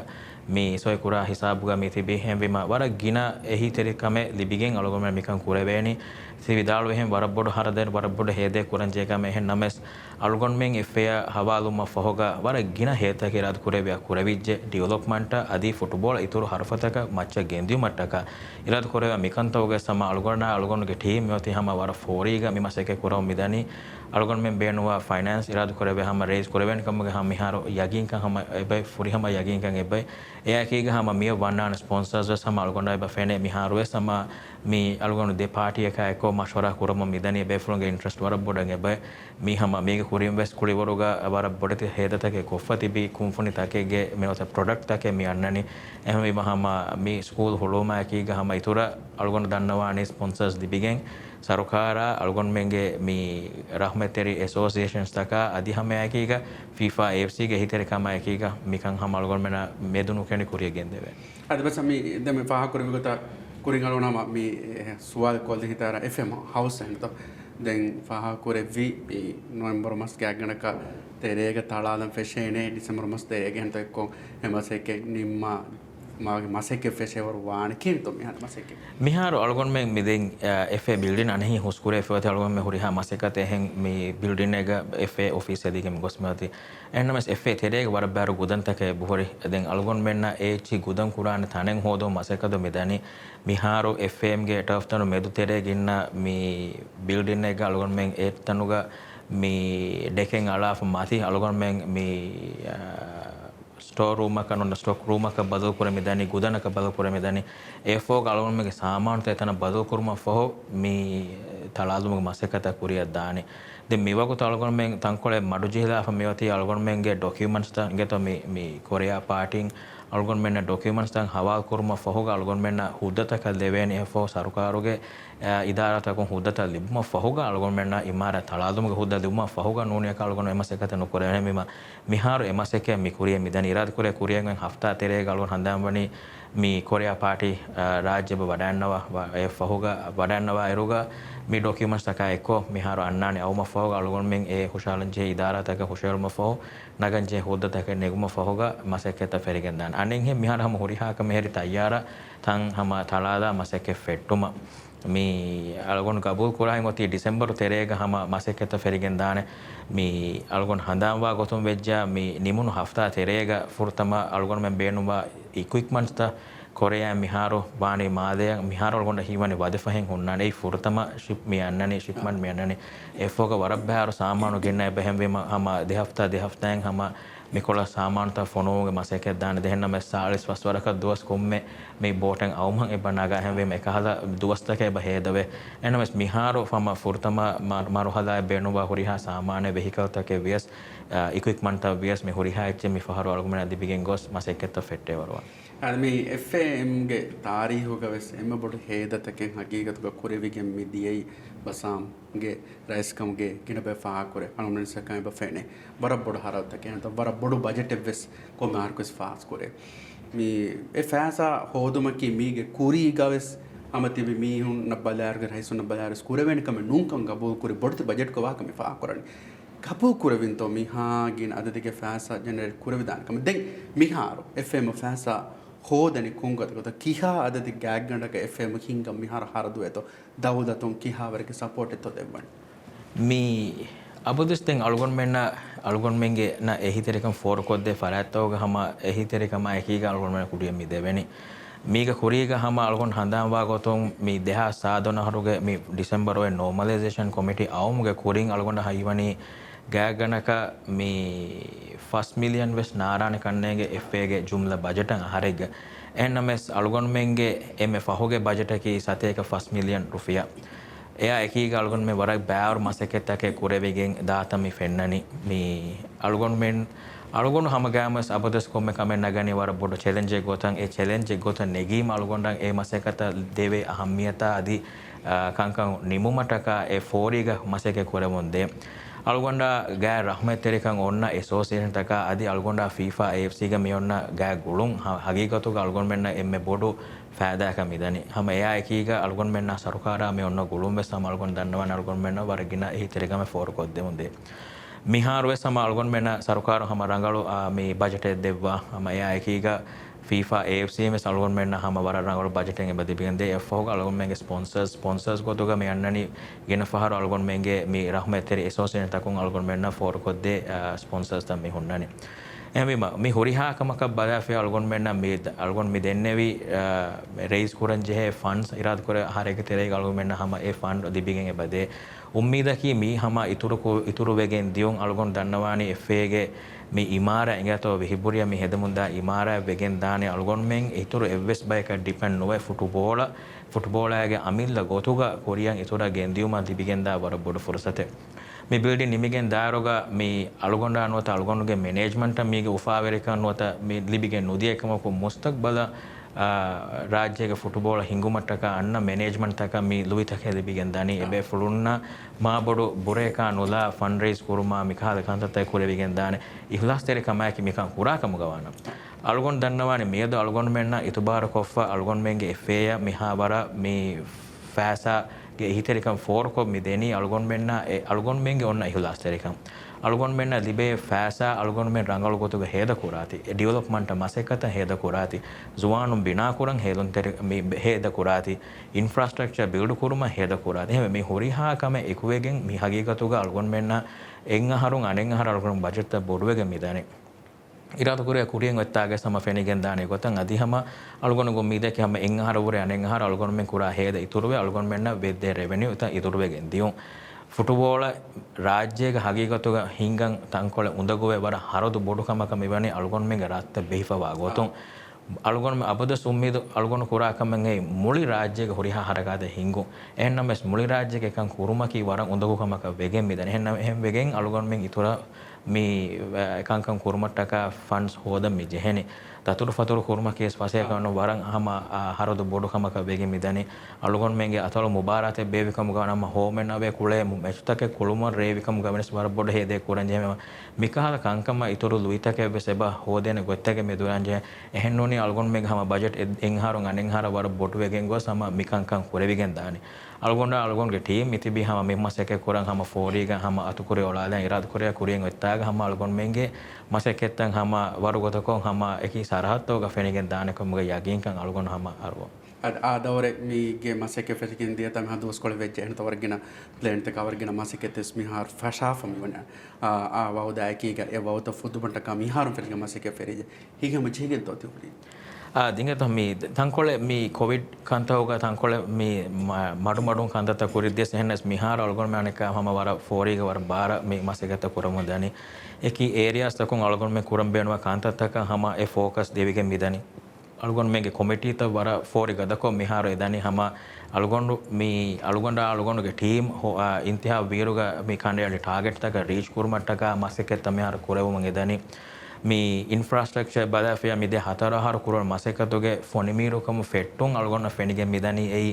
මේ සොය කුරා හිසාබුගා මේ තිබි හැම්විම වර ගින එහි තෙරිකම ලිබිගෙන් අලගොන් මෙ මිකන් කුරවේනි සිවිදාල් වෙහෙන් වර බොඩ හරදෙන් වර බොඩ හේදේ කුරංජේකම එහෙන් නමස් අලගොන් මෙන් එෆයා හවාලුම ෆහෝගා වර ගින හේත කිරාද කුරවිය කුරවිජ්ජ ඩෙවලොප්මන්ට් අදී ෆුටබෝල් ඉතුරු හරෆතක මච්ච ගෙන්දියු මට්ටක ඉරාද කුරව මිකන් තෝගේ සම අලගොන්ගේ ටීම් යොති හම වර ෆෝරීග මිමසෙක කුරව මිදනි අලගොන් මෙන් බේනුවා ෆයිනෑන්ස් ඉරාද කරවේ හම රේස් කරවෙන් කම්ගේ හම මිහාර යගින් කන් හම එබයි ෆුරි හම යගින් කන් එබයි එයා කීග හම මිය වන්නාන ස්පොන්සර්ස් හම අලගොන් එබ ෆෙනේ මිහාරුවේ සම මේ අලගොන් දෙ පාටි එක එකෝ මෂවරා කරම මිදනි බේෆුලගේ ඉන්ට්‍රස්ට් වර බොඩන් එබයි මේ හම මේක කුරියම් වෙස් කුලි වරුගා වර බොඩති හේදතගේ කොෆතිබි කුම්ෆුනි තකේගේ මේවත ප්‍රොඩක්ට් තකේ මේ අන්නනි එහෙම මහම මේ ස්කූල් හොලෝමා කීග හම ඉතුර අලගොන් දන්නවා නේ ස්පොන්සර්ස් දිබිගෙන් සරකාර අලගොන් මෙන්ගේ මේ රහමෙතෙරි ඇසෝසියේෂන්ස් තක අධිහමයකීක FIFA AFC ගේ හිතරිකම යකීක මිකන් හම අලගොන් මෙන මෙදුණු කෙනෙක් කුරිය ගෙන්දෙවේ අද බස මේ දෙම පහ කරවිගත කුරින් අලුනම මේ සුවල් කොල්ද හිතාර FM හවුස් එහෙන්ත දැන් පහ කරෙවි මේ නොවැම්බර් මාස ගෑගනක තෙරේග තලාලම් ෆෙෂේනේ ඩිසෙම්බර් මාස තෙරේග හන්ත එක්ක එමසෙක නිම්මා මාගේ මසෙක ෆෙෂේවර වාණ කින්තෝ මිහාර මසෙක මිහාර අලගොන් මෙන් මිදෙන් FA බිල්ඩින් අනෙහි හොස්කුරේ ෆවත අලගොන් මෙ හුරිහා මසෙකත එහෙන් මේ බිල්ඩින් එක FA ඔෆිස් එදිගෙම ගොස්මති එන්නමස් FA තෙරේග වර බාරු ගුදන් තක බුහරි දැන් අලගොන් මෙන්න ඒචි ගුදන් කුරාන තනෙන් හොදෝ මසෙකද මෙදනි මිහාරෝ FM ගේ ටෆ් තනු මෙදු තෙරේගින්න මේ බිල්ඩින් එක අලගොන් මෙන් ඒ තනුග මේ ඩෙකෙන් අලාෆ මාති අලගොන් මෙන් මේ ස්ටෝර් රූම් එක නොන ස්ටොක් රූම් එක බදල් කරමිදනි ගුදනක බදල් කරමිදනි A4 ගලවන මේක සාමාන්‍ය තේතන බදල් කරුම ෆහෝ මේ තලාදුමක මසෙකත කුරියක් දානේ දැන් මේවක තලගොන් මෙන් තංකොලේ මඩු ජිහලා මේවති අලගොන් මෙන්ගේ ඩොකියුමන්ට්ස් තා ගෙත මේ කොරියා පාටින් අලගොන් මෙන්න ඩොකියුමන්ට්ස් තා හවාල් කරුම ෆහෝ අලගොන් මෙන්න හුද්දතක දෙවේනි A4 සරකාරුගේ ඉදාරතක හුද්දත ලිබ්ම ෆහෝ අලගොන් මෙන්න ඉමාරත තලාදුමක හුද්ද ලිබ්ම ෆහෝ නෝනිය කලගොන් එමසෙකත නොකරේ මෙම මිහාර එමසෙක මි කුරිය මිදනි ඉරාද කුරිය කුරියෙන් හෆ්තා තෙරේ ගලවන හඳාම්වනි මේ කොරියා පාටි රාජ්‍යබ වඩන්නවා ඒ ෆහෝග වඩන්නවා එරුගා මේ ඩොකියුමන්ට්ස් තක එක්කෝ මිහාර අන්නානේ අවම ෆහෝග අලගොන් මෙන් ඒ හුෂාලන්ජේ ඉදාරතක හුෂල්ම ෆහෝ නගන්ජේ හොද්දතක නෙගුම ෆහෝග මසෙකත ෆෙරිගෙන් දාන අනෙන් හේ මිහාර හම හොරිහාක මෙහෙරි තයාර තන් හම තලාදා මසෙක ෆෙට්ටුම මේ අලගොන් කබූල් කුරායින් ඔති ඩිසෙම්බර් තෙරේග හම මසෙකත ෆෙරිගෙන් දාන මේ අලගොන් හඳාම්වා ගොතුම් වෙජ්ජා මේ නිමුණු හෆ්තා තෙරේග ෆුර්තම අලගොන් මෙන් බේනුවා ඉක්විප්මන්ට්ස් තා කොරියා මිහාරෝ වානේ මාදය මිහාර අලගොන් හිවනේ වදෆහෙන් හොන්නානේ ෆුර්තම ෂිප් මේ යන්නනේ ෂිප්මන්ට් මේ යන්නනේ එෆෝක වරබ්බහාර සාමානු ගෙන්නයි බහෙන් වෙම හම දෙහෆ්තෙන් හම මිකොල සාමාන්ත ෆොනෝගේ මසෙක දාන දෙහෙන්නම සාලිස් වස්වරක දුවස් කොම්මේ මේ බෝටෙන් අවමන් එබනගා හැවෙම එකහද දුවස්තකේ බහෙදවේ එනමස් මිහාරෝ ෆම ෆුර්තම මාරු හදා බේනුවා හොරිහා සාමාන්‍ය වෙහිකල් තකේ වියස් ඉක්විප්මන්ට් වියස් මේ හොරිහා එච්ච මේ ෆහර අලගොන් අදිබිගෙන් ගොස් මසෙකත ෆෙට්ටේ වරවා අද මේ FM ගේ තාරීහුක වෙස් එම බොඩ හේදතකෙන් හකීකතුක කුරෙවිගෙන් මිදියයි බසාම්ගේ රයිස්කම්ගේ කින බෙෆා කුරේ අනුමනසකයි බෆෙනේ බර බොඩ හරවතකෙන් ත බර බොඩ බජට් වෙස් කොමාර්කස් ෆාස් කුරේ මේ ඒ ෆෑසා හෝදුමකි මීගේ කුරී ගවස් අමතිබි මීහුන් නබලාර්ග රයිසුන් නබලාර්ස් කුරෙවෙන කම නුන්කම් ගබෝ කුරේ බොඩති බජට් කවා කම ෆා කරන්නේ කපු කුරවින්තෝ මිහාගින් අදදිගේ ෆෑසා ජෙනරේට් කුරවිදානකම දෙන් මිහාරෝ FM ෆෑසා හෝදනි කුංගතකත කිහා අදදි ගෑග්ගණක FM කිංගම් මිහාර හරදු එතෝ දවුදතුන් කිහාවරක සපෝට් එතෝ දෙවන්න මේ අබුදුස්තෙන් අලගොන් මෙන්න අලගොන් මෙන්ගේ න එහිතරකම් ෆෝර් කොද්දේ ෆරාත්තෝග හම එහිතරකම එකීග අලගොන් මෙන්න කුඩිය මිදෙවෙනි මේක කුරීග හම අලගොන් හඳාම්වා ගොතුන් මේ දෙහා සාදන හරුගේ මේ ඩිසෙම්බර් ඔය නෝමලයිසේෂන් කොමිටි අවමුගේ කුරින් අලගොන් හයිවනි ගෑගණක මේ 1 මිලියන් වෙස් නාරාණ කන්නේගේ FA ගේ ජුම්ලා බජටන් හරෙග එන්නමස් අලගොන් මෙන්ගේ එමෙ ෆහෝගේ බජට කි සතේක 1 මිලියන් රුපියා එයා එකීග අලුගොන් මේ වරක් බෑවර් මසකෙත්තක කුරෙවිගෙන් දාතමි ෆෙන්නනි මේ අලුගොන් මෙන් අලුගොන් හමගෑමස් අබදස් කොම්ම කමෙන් නගනි වර බොඩ චැලෙන්ජ් එක ගොතන් ඒ චැලෙන්ජ් එක ගොතන් නෙගීම අලුගොන්ඩන් ඒ මසකත දෙවේ අහම්මියතා අදි කංකන් නිමුමටක ඒ ෆෝරිග මසක කුරමුන්දේ අලුගොන්ඩ ගෑ රහමතෙරිකන් ඔන්න එසෝසියේෂන් තක අදි අලුගොන්ඩ FIFA AFC ಗ මියොන්න ගෑ ගුළුන් හගීගතුග අලුගොන් මෙන්න එම්මෙ බොඩු ෆෑදාක මිදනි හැම එයා එකීග අලුගොන් මෙන්න සරුකාරා මේ ඔන්න ගුළුම් වෙ සම අලුගොන් දන්නවන අලුගොන් මෙන්න වරගින එහි තෙරිගම ෆෝර කොද්දෙමුන්දේ මිහාර වෙ සම අලුගොන් මෙන්න සරුකාර හැම රංගලු මේ බජට් එක දෙවවා හැම එයා එකීග FIFA AFC में अलगोन में हम वर रंग बजट बदी बिगंदे एफ अलगोन में स्पॉन्सर्स को तो मे अन्नी गिन फहर अलगोन में मी रहमे तेरी एसोसिएशन तक अलगोन में फोर को दे स्पॉन्सर्स तम हुन्ननी एमी मी हुरिहा कमक बदाफे अलगोन में मी अलगोन मी देने भी रेस कुरन जे फंड्स इराद करे हारे के तेरे अलगोन में हम ए फंड दिबिगेंगे बदे उम्मीद की मी हम इतुरु वेगेन दियों अलगोन दन्नवानी एफेगे මේ ඉමාර එඟතෝ විහිබුරිය මේ හෙදමුන්දා ඉමාර වෙගෙන් දානේ අලුගොන් මෙන් ඊතුරු එව්ස් බයික ඩිපෙන්ඩ් නොවේ ෆුට්බෝලයාගේ අමිල්ල ගොතුග කොරියන් ඊතුර ගෙන්දියුම දිබිගෙන්දා වර බොඩ ෆුරසතේ මේ බිල්ඩින් නිමිගෙන් දාරෝග මේ අලුගොන්ඩ අනුවත අලුගොන්ගේ මැනේජ්මන්ට් මේගේ උෆාවෙරිකන් නුවත මේ ලිබිගෙන් නුදියකම කො මුස්තක්බල ರಾಜ್ಯಗೆ ಫುಟ್ಬಾಲ್ ಹಿಂಗುಮಟ್ಟಕ ಅನ್ನ ಮ್ಯಾನೇಜ್ಮೆಂಟ್ ತಕ ಮಿ ಲುವಿ ತಕ ಬಿಗೆಂದಾನಿ ಎಬೆ ಫುಲುನ್ನ ಮಾಬಡು ಬುರೇಕ ನುಲ ಫಂಡ್ ರೈಸ್ ಕುರುಮಾ ಮಿಕಾದ ಕಂತತ ಕುರೆ ಬಿಗೆಂದಾನೆ ಇಹ್ಲಾಸ್ ತೆರೆ ಕಮಾಯಕಿ ಮಿಕಾ ಕುರಾ ಕಮಗವಾನ ಅಲ್ಗೊಂಡ್ ದನ್ನವಾನಿ ಮೇದ ಅಲ್ಗೊಂಡ್ ಮೆನ್ನ ಇತುಬಾರ ಕೊಫ್ಫ ಅಲ್ಗೊಂಡ್ ಮೆಂಗೆ ಎಫೆಯ ಮಿಹಾಬರ ಮಿ ಫಾಸಾ ಗೆ ಹಿತೆರಿಕಂ ಫೋರ್ ಕೊ ಮಿ ದೇನಿ ಅಲ್ಗೊಂಡ್ ಮೆನ್ನ ಅಲ್ಗೊಂಡ್ ಮೆಂಗೆ ಒನ್ನ ಇಹ್ಲಾಸ್ ತೆರಿಕಂ ಅಲ್ಗೊಂಡ್ ಮೆನ್ನ ಲಿಬೆ ಫಾಸಾ ಅಲ್ಗೊಂಡ್ ಮೆನ್ ರಂಗಲ್ ಗೊತುಗ ಹೇದ ಕುರಾತಿ ಡೆವಲಪ್ಮೆಂಟ್ ಮಸೆಕತ ಹೇದ ಕುರಾತಿ ಜುವಾನು ಬಿನಾ ಕುರಂ ಹೇದೊನ್ ತೆರೆ ಮಿ ಹೇದ ಕುರಾತಿ ಇನ್ಫ್ರಾಸ್ಟ್ರಕ್ಚರ್ ಬಿಲ್ಡ್ ಕುರುಮ ಹೇದ ಕುರಾತಿ ಹೆ ಮಿ ಹುರಿಹಾ ಕಮ ಎಕುವೆಗೆನ್ ಮಿ ಹಗೀಗತುಗ ಅಲ್ಗೊಂಡ್ ಮೆನ್ನ ಎಂಗ ಹರುಂ ಅನೆಂಗ ಹರ ಅಲ್ಗೊಂಡ್ ಬಜೆಟ್ ಬೊಡುವೆಗೆ ಮಿದಾನೆ ඉරාත කුරිය කුරියෙන් වෙත්තාගේ සම ෆෙනිගෙන් දානේ ගොතන් අදිහම අලුගොන ගොම්මීදේ කම එංහර උරේ අනෙන්හර අලුගොන මෙන් කුරා හේද ඉතුරුවේ අලුගොන මෙන්න වෙද්දේ රෙවෙනියු උත ඉතුරුවෙගෙන් දියුම් ෆුටබෝල රාජ්‍යයක හගීගතුග හිංගන් තංකොල උඳගොවේ වර හරදු බොඩුකමක මෙවැනි අලුගොන මෙන් රාත්ත බෙහිෆවා ගොතුන් අලුගොන අබද සුම්මීද අලුගොන කුරා කමෙන් ඒ මුලි රාජ්‍යයක හොරිහා හරගාද හිංගු එහෙනම් මෙස් මුලි රාජ්‍යයක එකන් කුරුමකි වරන් උඳගොකමක වෙගෙන් මිදන එහෙනම් එහෙම් වෙගෙන් අලුගොන මෙන් ඉතුර මේ එකංකම් කුරුමට්ටක ෆන්ඩ්ස් හොද මි ජෙහෙනි තතුරු ෆතුරු කුරුම කේස් පසේ කරන වරන් අහම හරදු බොඩුකමක වෙගෙන් මිදනි අලුගොන් මෙන්ගේ අතල මුබාරතේ බේවිකම ගානම හෝමෙන් අවේ කුලේ මෙච්තක කුළුම රේවිකම ගමනස් වර බොඩ හේදේ කුරන් ජෙම මිකහල කංකම ඉතුරු ලුයිතකේ වෙසබ හොදෙන ගොත්තකේ මෙදුරන් ජෙ එහෙන්නෝනි අලුගොන් මෙන් හම බජට් එන්හාරුන් අනෙන්හාර වර බොඩු වෙගෙන් ගොස් සම මිකංකම් කුරෙවිගෙන් දානි අලුගොන්ගේ ටීම් ඉතිබි හම මෙම්මසකේ කුරන් හම ෆෝරිග හම අතුකුරේ ඔලාදන් ඉරාද කුරේ කුරියෙන් වෙත්තාග හම අලුගොන් මෙන්ගේ මසකෙත්තන් හම වරුගතකොන් හම එකී සරහත්තෝග ෆෙනිගෙන් දානකමුග යගින්කන් අලුගොන් හම අරවෝ ආදවර මීගේ මසකේ ෆෙටිකින් දිය තම හදුස් කොල වෙච්ච එන තවර්ගෙන ප්ලේන් තක අවර්ගෙන මසකේ තෙස් මිහාර ෆෂාෆ මිවන වවදායකීග ඒ වවත ෆුදුබන්ට කම මිහාර ෆෙටික මසකේ ෆෙරිජ හිගම ජීගෙන් තෝති උරි dinga mi tangkole mi covid kantauga tangkole mi madu kantata kuriddes hennes mihar algon me aneka hama wara fori ga war bara mi masegata kuram dani eki areas takon algon me kuram benwa kantata ka hama e focus devige midani algon mege committee ta wara fori ga dako mihar edani hama algonda ge team intiha viruga mi kande target ta ka reach kurmatta ka masegata mihar kuram edani మీ ఇన్ఫ్రాస్ట్రక్చర్ బదాఫియా మిదే హతరహార కురన్ మసెకతోగే ఫొనిమీరో కము ఫెట్టున్ అల్గొన్న ఫెనిగే మిదని ei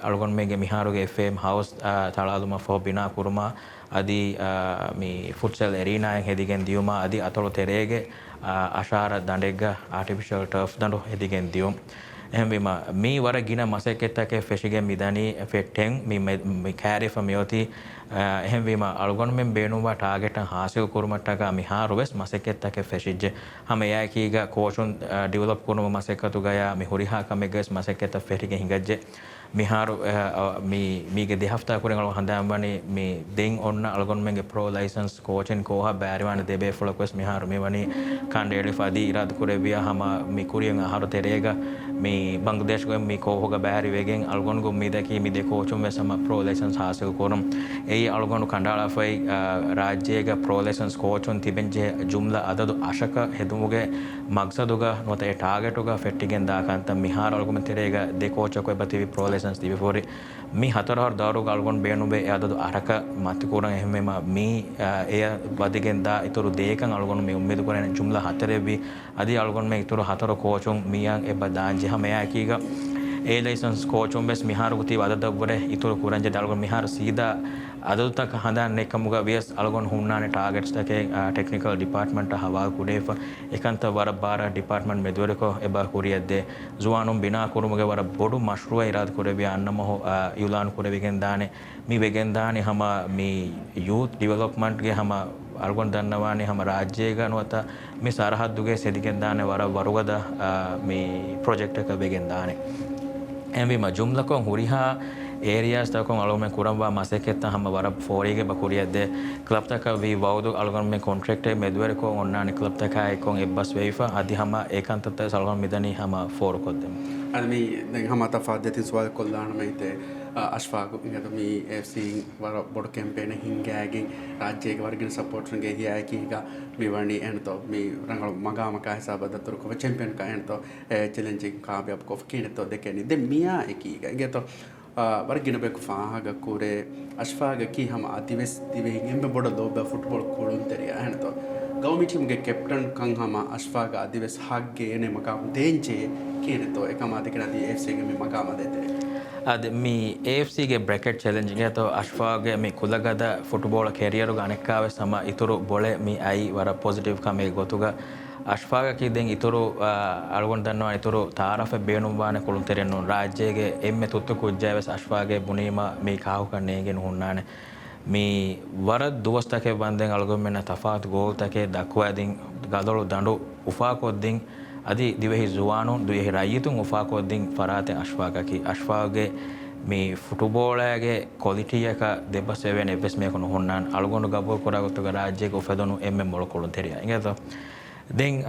algon mege miharuge fm house taladuma fo bina kuruma adi mi futsal arena en hedigen diuma adi atolo terege ashara dandega artificial turf dando hedigen dium ehmima mi wara gina maseketake feshige midani fetten mi carry for mioti ehmima algon men beenuwa target hasil kurumattaka miharuwes maseketake feshije hame yakiga coachun develop kuruma masekatu gaya mi horiha kameges maseketa fehige hingajje miharu mige de hafta kuren algon handambani mi den onna algon menge pro license coaching koha bariwana debe fulakes miharu mewani kandeli fadi irad kurebiya hama mi kurien haru terega mi bangladesh go mi ko hoga bari wegen algon go mi daki mi de coachum sama pro license hasil korum ei algon kandala fai rajyega pro license coachun tibenje jumla adadu ashaka hedumuge maqsaduga nota e target uga fettigen da kanta mihar algon terega de coach ko bativi pro license dibe fori mi hatarhar daru algon beenu be adadu araka matikuran ehmema mi eya wadigen da ituru dekan algon me ummedu koren jumla hatarebi adi algon me ituru hataro coachun miyan eba danje hama kiga A license coachun bes miharu guti wadada gore ituru kuranje dalgon mihar sida adulta hadan nekamuga vies algon hunnane targets take technical department hawa kudefa ekanta war bara department medwereko eba kuriyadde zuwanum bina kurumuge war bodu mashruwa irad kurebi annamo yulan kurebigen dane mi wegen dane hama mi youth development ge hama algon dannawani hama rajyega nuwata mi sarahadduge sedigen dane war warugada mi project එක wegen dane එම්බිම ජුම්ලකොන් හුරිහා areas takon algon kuramba maseketta hama warab forige bakuriyadde club taka vi wawdu algon me contract e medwere ko onnani club taka ekon ebbas weifa adi hama ekantatta salgon midani hama for koddem admi den hama tafadati swal kollana meite ashfaq ingami fc war bod campaign hingage rajyege wargin support nge hiya kiga mi wani ento mi rangal magama ka hisaba datur ko champion ka ento challenging ka be ko kineto dekeni de miya ekiga geto wargina be ko faaga kure ashfaq ki hama atives dive embe bod loba football kolun teriya ento gawmi team ge captain kan hama ashfaq adives hagge ene maka denje kineto ekama dekena di fc ge mi magama dete ad mi AFC ge bracket challenge ge to ashfaq ge mi kulagada football career ga anekkawe sama ituru bole mi ai wara positive kame gotuga ashfaq ki den ituru algon danwa ituru tarafa beenum wane kulun terenno rajyege emme tuttu kujjaves ashfaq ge bunima mi kahu kanne ge nunnane mi wara duwastake banden algon mena tafat goal take dakwa din gadolu dandu ufa ko din adi divehi zuwanu duyehi rayitun ufa ko din farate ashfaq ki ashfaq ge mi football ge quality yaka deba 7 evs me kono honnan algon gabol kora gotuga rajyege ufedonu emme mol kulun teriya ingeto then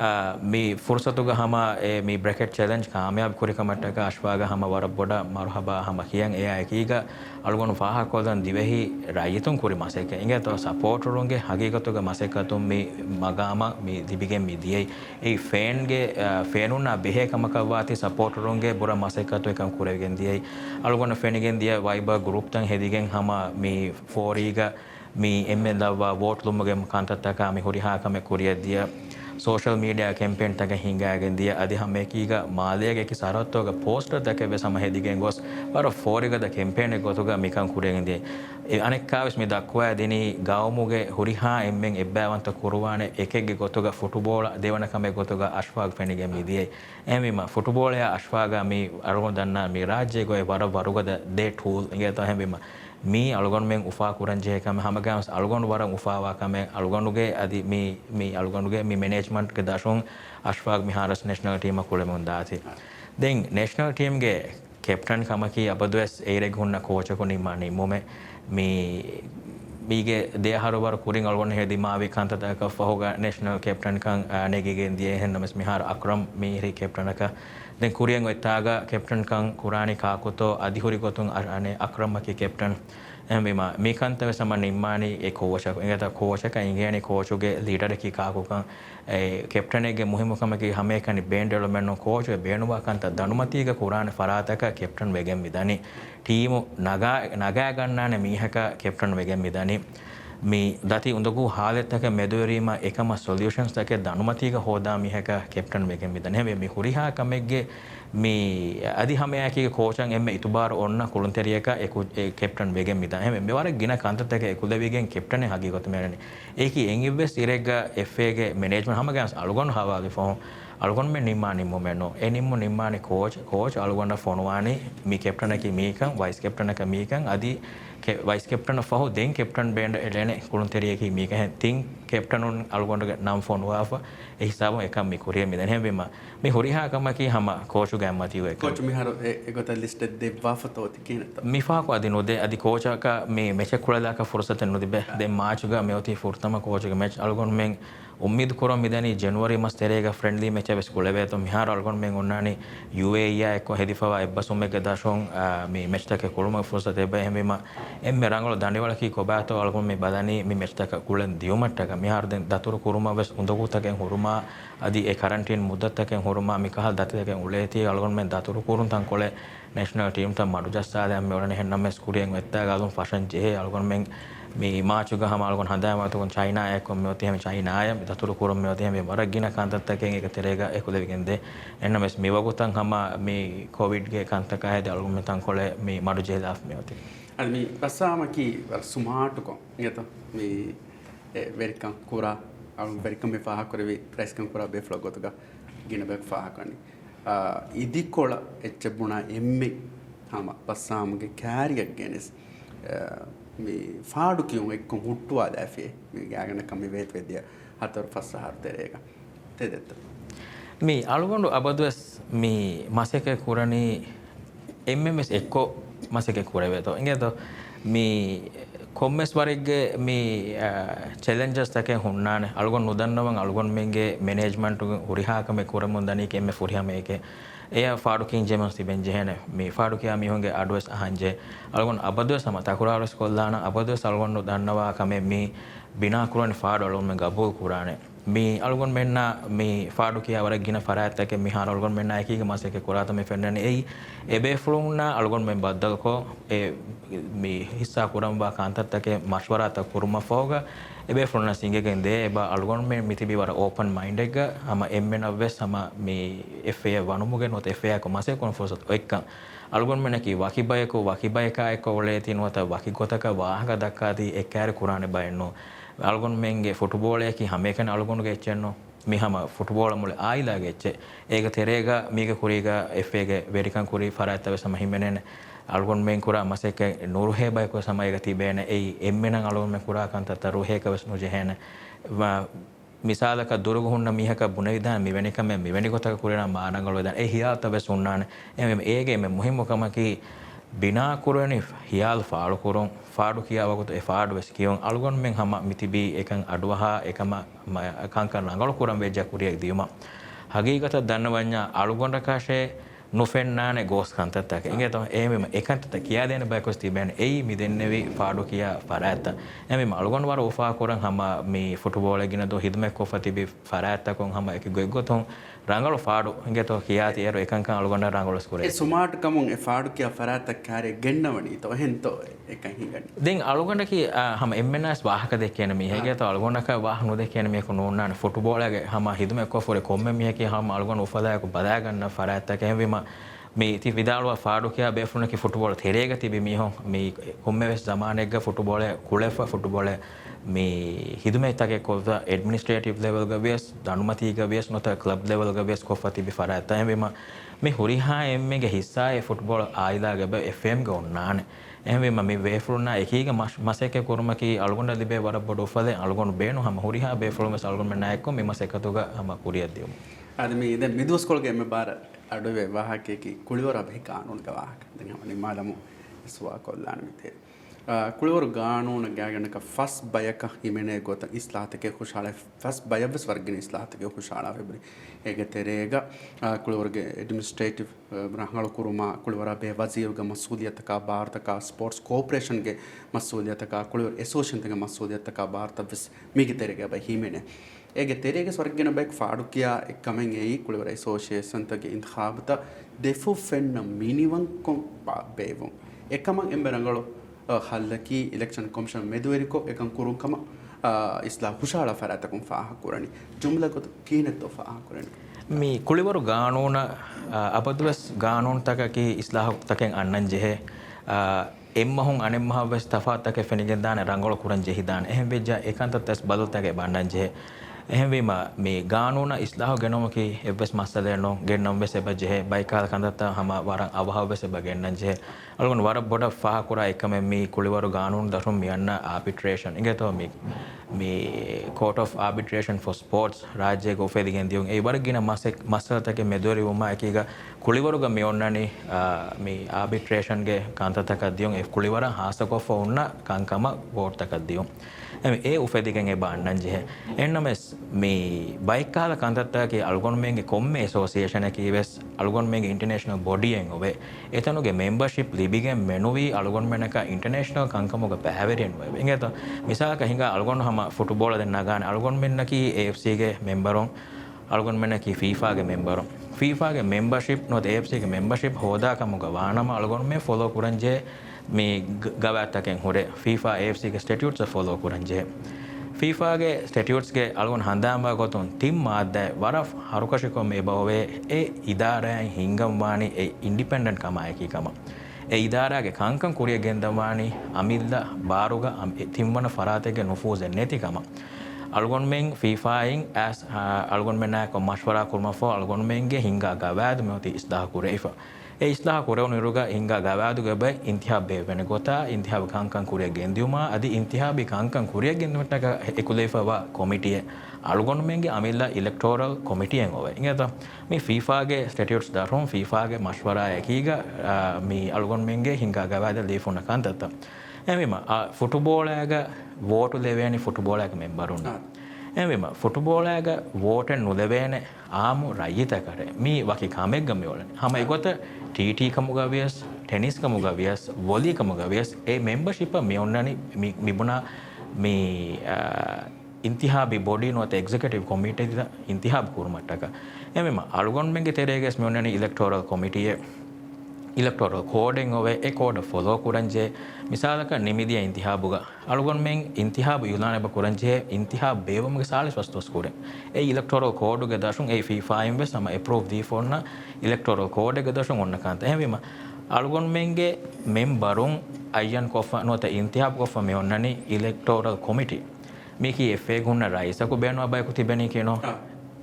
mi fursatuga hama mi bracket challenge kamyab kurikamataka ashwaga hama wara boda marhaba hama kiyan e akiga algon faha kodan divehi rayitun kuri maseke ingeto support ronge hagigatuga masekatum mi magama mi dibigen mi diei ei fan ge fanuna behe kamakawati support ronge bora masekatu ekam kuregen diei algon fanigen dia viber group tan hedigen hama mi foriga mi emmendawa vote lumage kantataka mi horiha kame kuriya dia social media campaign taka hingagen dia adi hamme kiga malege ki sarattoga poster taka be samahedigen gos war foriga da campaign e gotuga mikan kuregen dia anekkaves mi dakwa dini gawmuge huriha emmen ebbawanta kurwane ekegge gotuga football devana kame gotuga ashfaq fenige mi die emima football ya ashfaga mi argon danna mi rajye go e war waruga da de tool ingeta hembima mi algon men ufa kuranje kame hamagams algon waran ufa wa kame algonuge adi mi algonuge mi management ke dashon ashfaq miharas national team akule mon daati then national team ge captain kamaki abadwes eire gunna coach ko nimani mome mi mige de harobar kuring algon hedi mavi kantata ka fahoga national captain kan negige die hennames mihar akram mi ri captain ka den kurien wetaga captain kan kurani ka koto adihuri gotun ane akram ki captain embima mi kantave sama nimmani e coach ko engata coach ka ingeni coach ge leader ki ka ko kan captain ge muhimu kama ki hame kan band development no coach e beenuwa kanta danumati ge kurani farata ka captain wegen midani team naga gannane mihaka captain wegen midani mi dati undugu haletaka medwerima ekama solutions take danumatiga hoda mihaka captain wegen midani heme mi huriha kamegge mi adi hame akige coachan emme itubar onna kulunteriyaka e captain wegen midani heme me wara gina kantatake ekudevegen captain hagi gotumerani eki engibes irega fa ge management hamagans algon hawa ge phone algon me nimani momeno enimmo nimani coach algon fonwani mi captain ki mikan vice captain ka mikan adi vice captain faho den captain band elene kulunteriye ki mika hen tin captain on algon nam phone wafa e hisabo ekam mi kuriya mi den hembima mi horiha kama ki hama coach ga mati we coach mi haro egota listed de wafa to tikinata mi fa ko adino de adi coach ka mi meche kulala ka fursat no de be de match ga me oti furtama coach ga match algon men ummid kuram midani January mas terega friendly match abes kulebe to mihar algon men onnani UAE ya ekko hedifawa ebbasum ek dashon mi match ta ke kuluma fursa tebe hemima emme rangolo dandewala ki kobato algon me badani mi match ta kulen diumatta ka mihar den daturu kuruma bes undoguta ken huruma adi e quarantine muddatta ken huruma mi kahal datte ken uleti algon men daturu kurun tan kole national team ta madu jassada me orane hennam mes kurien wetta galon fashion je algon men mi maachuga hama algon handa ma to China ekko me oti hem China ay mi daturu kurum me oti hem maragina kantatta ken ek terega ekule gende enna mes mi wagutan hama mi covid ge kantaka hede algon me tan kole mi madu je laf me oti ad mi passama ki smart ko ngeta mi verikan kura algon verikan me faha korevi press kan kura be flow gotuga gina bek faha kani idikola echebuna emme hama passama ge carrier genes මේ ෆාඩු කියුම් එක්ක හුට්ටුවා දැෆේ මේ ගෑගෙන කම වේත් වෙදිය හතර පස්ස හර්තරේක තෙදෙත්ත මේ අලුගොඬු අබදුස් මේ මාසෙක කුරණී MMS එක්ක මාසෙක කුරවේතෝ ඉංගේතෝ මේ කොම්මස් වරිග්ගේ මේ චැලෙන්ජස් තකේ හුන්නානේ අලුගොන් නුදන්නවන් අලුගොන් මෙන්ගේ මැනේජ්මන්ට් හුරිහාකම කුරමුන් දනී කෙම්මේ ෆුරිහා මේකේ එය ෆාඩු කින් ජෙමස් තිබෙන් ජෙහෙනේ මේ ෆාඩු කියා මිහුන්ගේ අඩුවස් අහංජේ අලගොන් අබදුවස් සම තකුරාලස් කොල්ලාන අබදුවස් අලගොන් දන්නවා කම මේ බිනා කුරණ ෆාඩු අලගොන් මේ ගබෝ කුරානේ මේ අලගොන් මෙන්න මේ ෆාඩු කියා වර ගින ෆරාත්තක මිහාර අලගොන් මෙන්න එකීගේ මාසෙක කුරාත මේ ෆෙන්නනේ එයි එබේ ෆ්ලුන්නා අලගොන් මෙන් බද්දල්කෝ ඒ මේ හිස්සා කුරම් වා කාන්තත්තක මෂ්වරාත කුරුම ෆෝගා ebe fronna singegen de eba algon men mitibi wara open mind එක ama emmen avves sama me fa wanumuge not fa ko mase kon forsot ekka algon men ki wakibayka ek ole tinwata wakigotaka wahaka dakkati ekkare kurane bayenno algon menge football ki hameken algon ge echenno mi hama football mule aila ge eche ega terega mige kuriga fa ge verikan kuri farata sama himenen algon men kura maseke nuruhe bay ko samayga tibene ei emmenan algon men kura kanta taruhe ka wasnu jehena wa misalaka durugu hunna mihaka bunaidan mivenika men miveni kotaka kurena maanangalo dan e hiyata besunnane em ege men muhimmo kamaki bina kurani hiyal faadu kurun faadu kiya wagut e faadu wes kiyon algon men hama mitibi ekan aduwaha ekama kankan nangalo kuran veja kuriya diuma hagigata dannawanya algon rakashe නොෆෙන්නානේ ගෝස් කන්තත්තක එංගේතම එමෙම එකන්තත කියා දෙන බයකොස් තිබෙන එයි මිදෙන්නේවි ෆාඩු කියා ෆරාත්ත එමෙම අලගොන් වර ඔෆා කරන් හම මේ ෆුටබෝල් ගින දෝ හිදමෙක් කොෆ තිබි ෆරාත්ත කොන් හම එක ගොගොතොන් රංගල ෆාඩු එංගේතෝ කියා තියර එකන් කන් අලගොන් රංගල ස්කෝරේ ඒ සුමාට් කමුන් ඒ ෆාඩු කියා ෆරාත්ත කාරේ ගෙන්නවනි තෝ හෙන්තෝ එකන් හිගනි දෙන් අලගොන් කි හම එම්එන්එස් ವಾಹಕ දෙකේන මේ හේගේතෝ අලගොන් ක වාහ නො දෙකේන මේක නෝන්නානේ ෆුටබෝල් ගේ හම හිදමෙක් කොෆ කොම්මෙ මේකේ හම අලගොන් ඔෆලා කො බදා ගන්න ෆරාත්ත කැවෙම මේ ති විදාලුව ෆාඩු කියා බේෆුන කි ෆුටබෝල් තෙරේග තිබි මිහොන් මේ කොම්මෙස් zamanek ෆුටබෝල් කුලෙෆ ෆුටබෝල් මේ හිදුමේ තගේ කොද ඇඩ්මිනිස්ට්‍රේටිව් ලෙවල් ගවියස් දනුමති ගවියස් නොත ක්ලබ් ලෙවල් ගවියස් කොෆ තිබි ෆරාත එමෙම මේ හුරිහා එම්මෙගේ හිස්සා ඒ ෆුටබෝල් ආයිලා ගබ FM ගොන්නානේ එහෙම මේ වේෆුනා එකීග මාසෙක කුරුමකි අලගොන්න දිබේ වර බොඩ ඔෆලේ අලගොන්න බේනු හැම හුරිහා බේෆුලම සල්ගොන්න මනායක්කො මේ මාසෙකතුග හැම කුරියක් දියමු අද මේ දැන් මිදුස්කොල්ගේ එමෙ බාර අඩුවේ වාහකයේ කුලිවර අබේ කානූන්ක වාහක දැන් අපි මාලමු ස්වා කොල්ලාන මිතේ කුලිවර ගානූන ගෑගනක ෆස් බයක හිමනේ ගොත ඉස්ලාතකේ කුෂාල ෆස් බයබස් වර්ගින ඉස්ලාතකේ කුෂාල වෙබරි ඒක තෙරේග කුලිවරගේ ඇඩ්මිනිස්ට්‍රේටිව් බ්‍රහංගල කුරුමා කුලිවර අබේ වසීරුගේ මසූලියතක ಭಾರತක ස්පෝර්ට්ස් කෝපරේෂන්ගේ මසූලියතක කුලිවර ඇසෝසියේෂන්ගේ මසූලියතක ಭಾರತවස් මිගේ තෙරේග බයි හිමනේ ඒගේ තෙරේගේ ස්වර්ගින බෙක් ෆාඩු කියා එක්කමෙන් එයි කුලිවර ඇසෝසියේෂන් තගේ ඉන්ඛාබත දෙෆු ෆෙන්න මිනිවන් කොම් බේවොන් එකමන් එම්බරංගලෝ හල්ලකි ඉලෙක්ෂන් කොමිෂන් මෙදුවෙරිකෝ එකන් කුරුන්කම ඉස්ලා හුෂාලා ෆරාතකුම් ෆාහ කුරණි ජුම්ලකොත කීනතෝ ෆාහ කුරණි මේ කුලිවරු ගානෝන අපදුවස් ගානෝන් තකකි ඉස්ලාහ තකෙන් අන්නන් ජෙහෙ එම්මහුන් අනෙම්මහවස් තෆාතක ෆෙනිගෙන් දාන රංගල කුරන් ජෙහි දාන එහෙම වෙජ්ජා ඒකාන්ත තස් බලතගේ බණ්ඩන් ජෙහෙ එහෙම වීම මේ ගානෝන ඉස්ලාහ ගෙනොමකි එවස් මස්සලේ නෝ ගෙන්නම් වෙස බජෙහෙ බයිකාල කන්දත හම වරන් අවහව වෙස බගෙන්නන් ජෙහෙ අලගොන් වර බොඩ ෆාහ කුරා එකම මේ කුලිවරු ගානෝන දරුම් මියන්න ආබිට්‍රේෂන් ඉගතෝ මේ court of arbitration for sports රාජ්‍යක ඔෆෙදිගෙන් දියුන් ඒ වර්ගින මස්සලතක මෙදොරි වුමා එකීග කුලිවරුග මියොන්නනි මේ ආබිට්‍රේෂන් ගේ කාන්තතක දියුන් ඒ කුලිවර හාසකොෆ උන්න කංකම බෝට් තක දියුන් ඒ උෆෙදිගෙන් ඒ බාන්නන් ජෙහෙ එන්නමස් මේ බයික් කාල කන්තත්තාගේ අල්ගොන්මේගේ කොම්ම ඇසෝසිේෂන කීවෙස් අල්ගොන්මේගේ ඉන්ටර්නේශනල් බොඩියෙන් ඔබේ එතනුගේ මෙම්බර්ශිප් ලිබිගෙන් මෙනුවී අල්ගොන්මනක ඉන්ටර්නේශනල් කංකමොක පැහැවරෙන් ව එත මිසාක හිඟ අල්ගොන් හම ෆුටබෝල දෙන්න ගාන අල්ගොන්මෙන්න්නකි ඒFCගේ මෙම්බරුන් අල්ගොන්මනකි ෆීෆාගේ මෙම්බරුන් ෆීෆාගේ මෙම්බර්ශිප් නොත් ඒFCගේ මෙම්බර්ශිප් හෝදාකමුග වානම අල්ගොන් මේ ෆොලෝ කරන්ජේ මේ ගවත්තකෙන් හොරේ ෆීෆා ඒFCගේ ස්ටටියුට්ස ෆොලෝ කරන්ජේ ෆීෆාගේ ස්ටටියුට්ස්ගේ අල්ගොන් හඳාම්බා ගොතුන් තිම් මාද්දෑ වර හරුකශිකොම් මේ බවවේ ඒ ඉදාරයන් හිංගම්වානි ඒ ඉන්ඩිපෙන්ඩන්ට් කමායකීකම ඒ ඉදාරාගේ කංකන් කුරිය ගෙන්දවානි අමිල්ද බාරුග තිම්වන ෆරාතගේ නුෆූසෙන් නැතිකම අල්ගොන්මෙන් ෆීෆායින් ඇස් අල්ගොන්මෙනෑකො මශ්වරා කුර්මෆෝ අල්ගොන්මෙන්ගේ හිංගා ගවෑද මෙවති ඉස්දාහ කුරේෆා ඒ ඉස්ලාහ කුරවුණු ඉරුග හිංගා ගවෑදු ගබ ඉන්තිහාබ් වෙන ගොතා ඉන්තිහාබ කංකන් කුරිය ගෙන්දියුමා අදි ඉන්තිහාබි කංකන් කුරිය ගෙන්දුමටක එකුලේෆවා කොමිටිය අල්ගොන්මෙන්ගේ අමිල්ලා ඉලෙක්ටෝරල් කොමිටියෙන් ඔවේ ඉංගත මේ ෆීෆාගේ ස්ටටියුට්ස් දරුම් ෆීෆාගේ මශ්වරා යකීග මේ අල්ගොන්මෙන්ගේ හිංගා ගවෑද ලීෆුන කන්තත්ත එමෙම ෆුටබෝලෑග වෝටු දෙවැනි ෆුටබෝලෑග මෙම්බරුන්න එමෙම ෆුටබෝලෑග වෝටෙන් නුදවේන ආමු රයිතකර මේ වකි කාමෙක් ගමයෝලන හම එගොත ටීටී කමුගවියස් ටෙනිස් කමුගවියස් වොලී කමුගවියස් ඒ මෙම්බර්ශිප මේ ඔන්නනි මිබුණා මේ ඉන්තිහාබි බොඩි නොත එක්සිකියුටිව් කොමිටේද ඉන්තිහාබ් කුරුමට්ටක එමෙම අල්ගොන්මෙන්ගේ තෙරේගස් මේ ඔන්නනි ඉලෙක්ටෝරල් කොමිටියේ ඉලෙක්ටෝරල් කෝඩෙන් ඔවේ ඒ කෝඩ ෆොලෝ කුරන්ජේ මිසාලක නිමිදිය ඉන්තිහාබුග අලුගොන්මෙන් ඉන්තිහාබ යුලානබ කුරන්ජේ ඉන්තිහාබ බේවමගේ සාලිස් වස්තුස් කුරෙන් ඒ ඉලෙක්ටෝරල් කෝඩුගේ දශුන් ඒ ෆීෆායින් වෙ සම අප්‍රූව් දී ෆොන්න ඉලෙක්ටෝරල් කෝඩුගේ දශුන් ඔන්න කාන්ත එහෙම අලුගොන්මෙන්ගේ මෙම්බරුන් අයන් කොෆ නොත ඉන්තිහාබ කොෆ මේ ඔන්නනි ඉලෙක්ටෝරල් කොමිටි මේකී FA ගුන්න රයිසකු බේනවා බයකු තිබෙනී කියනවා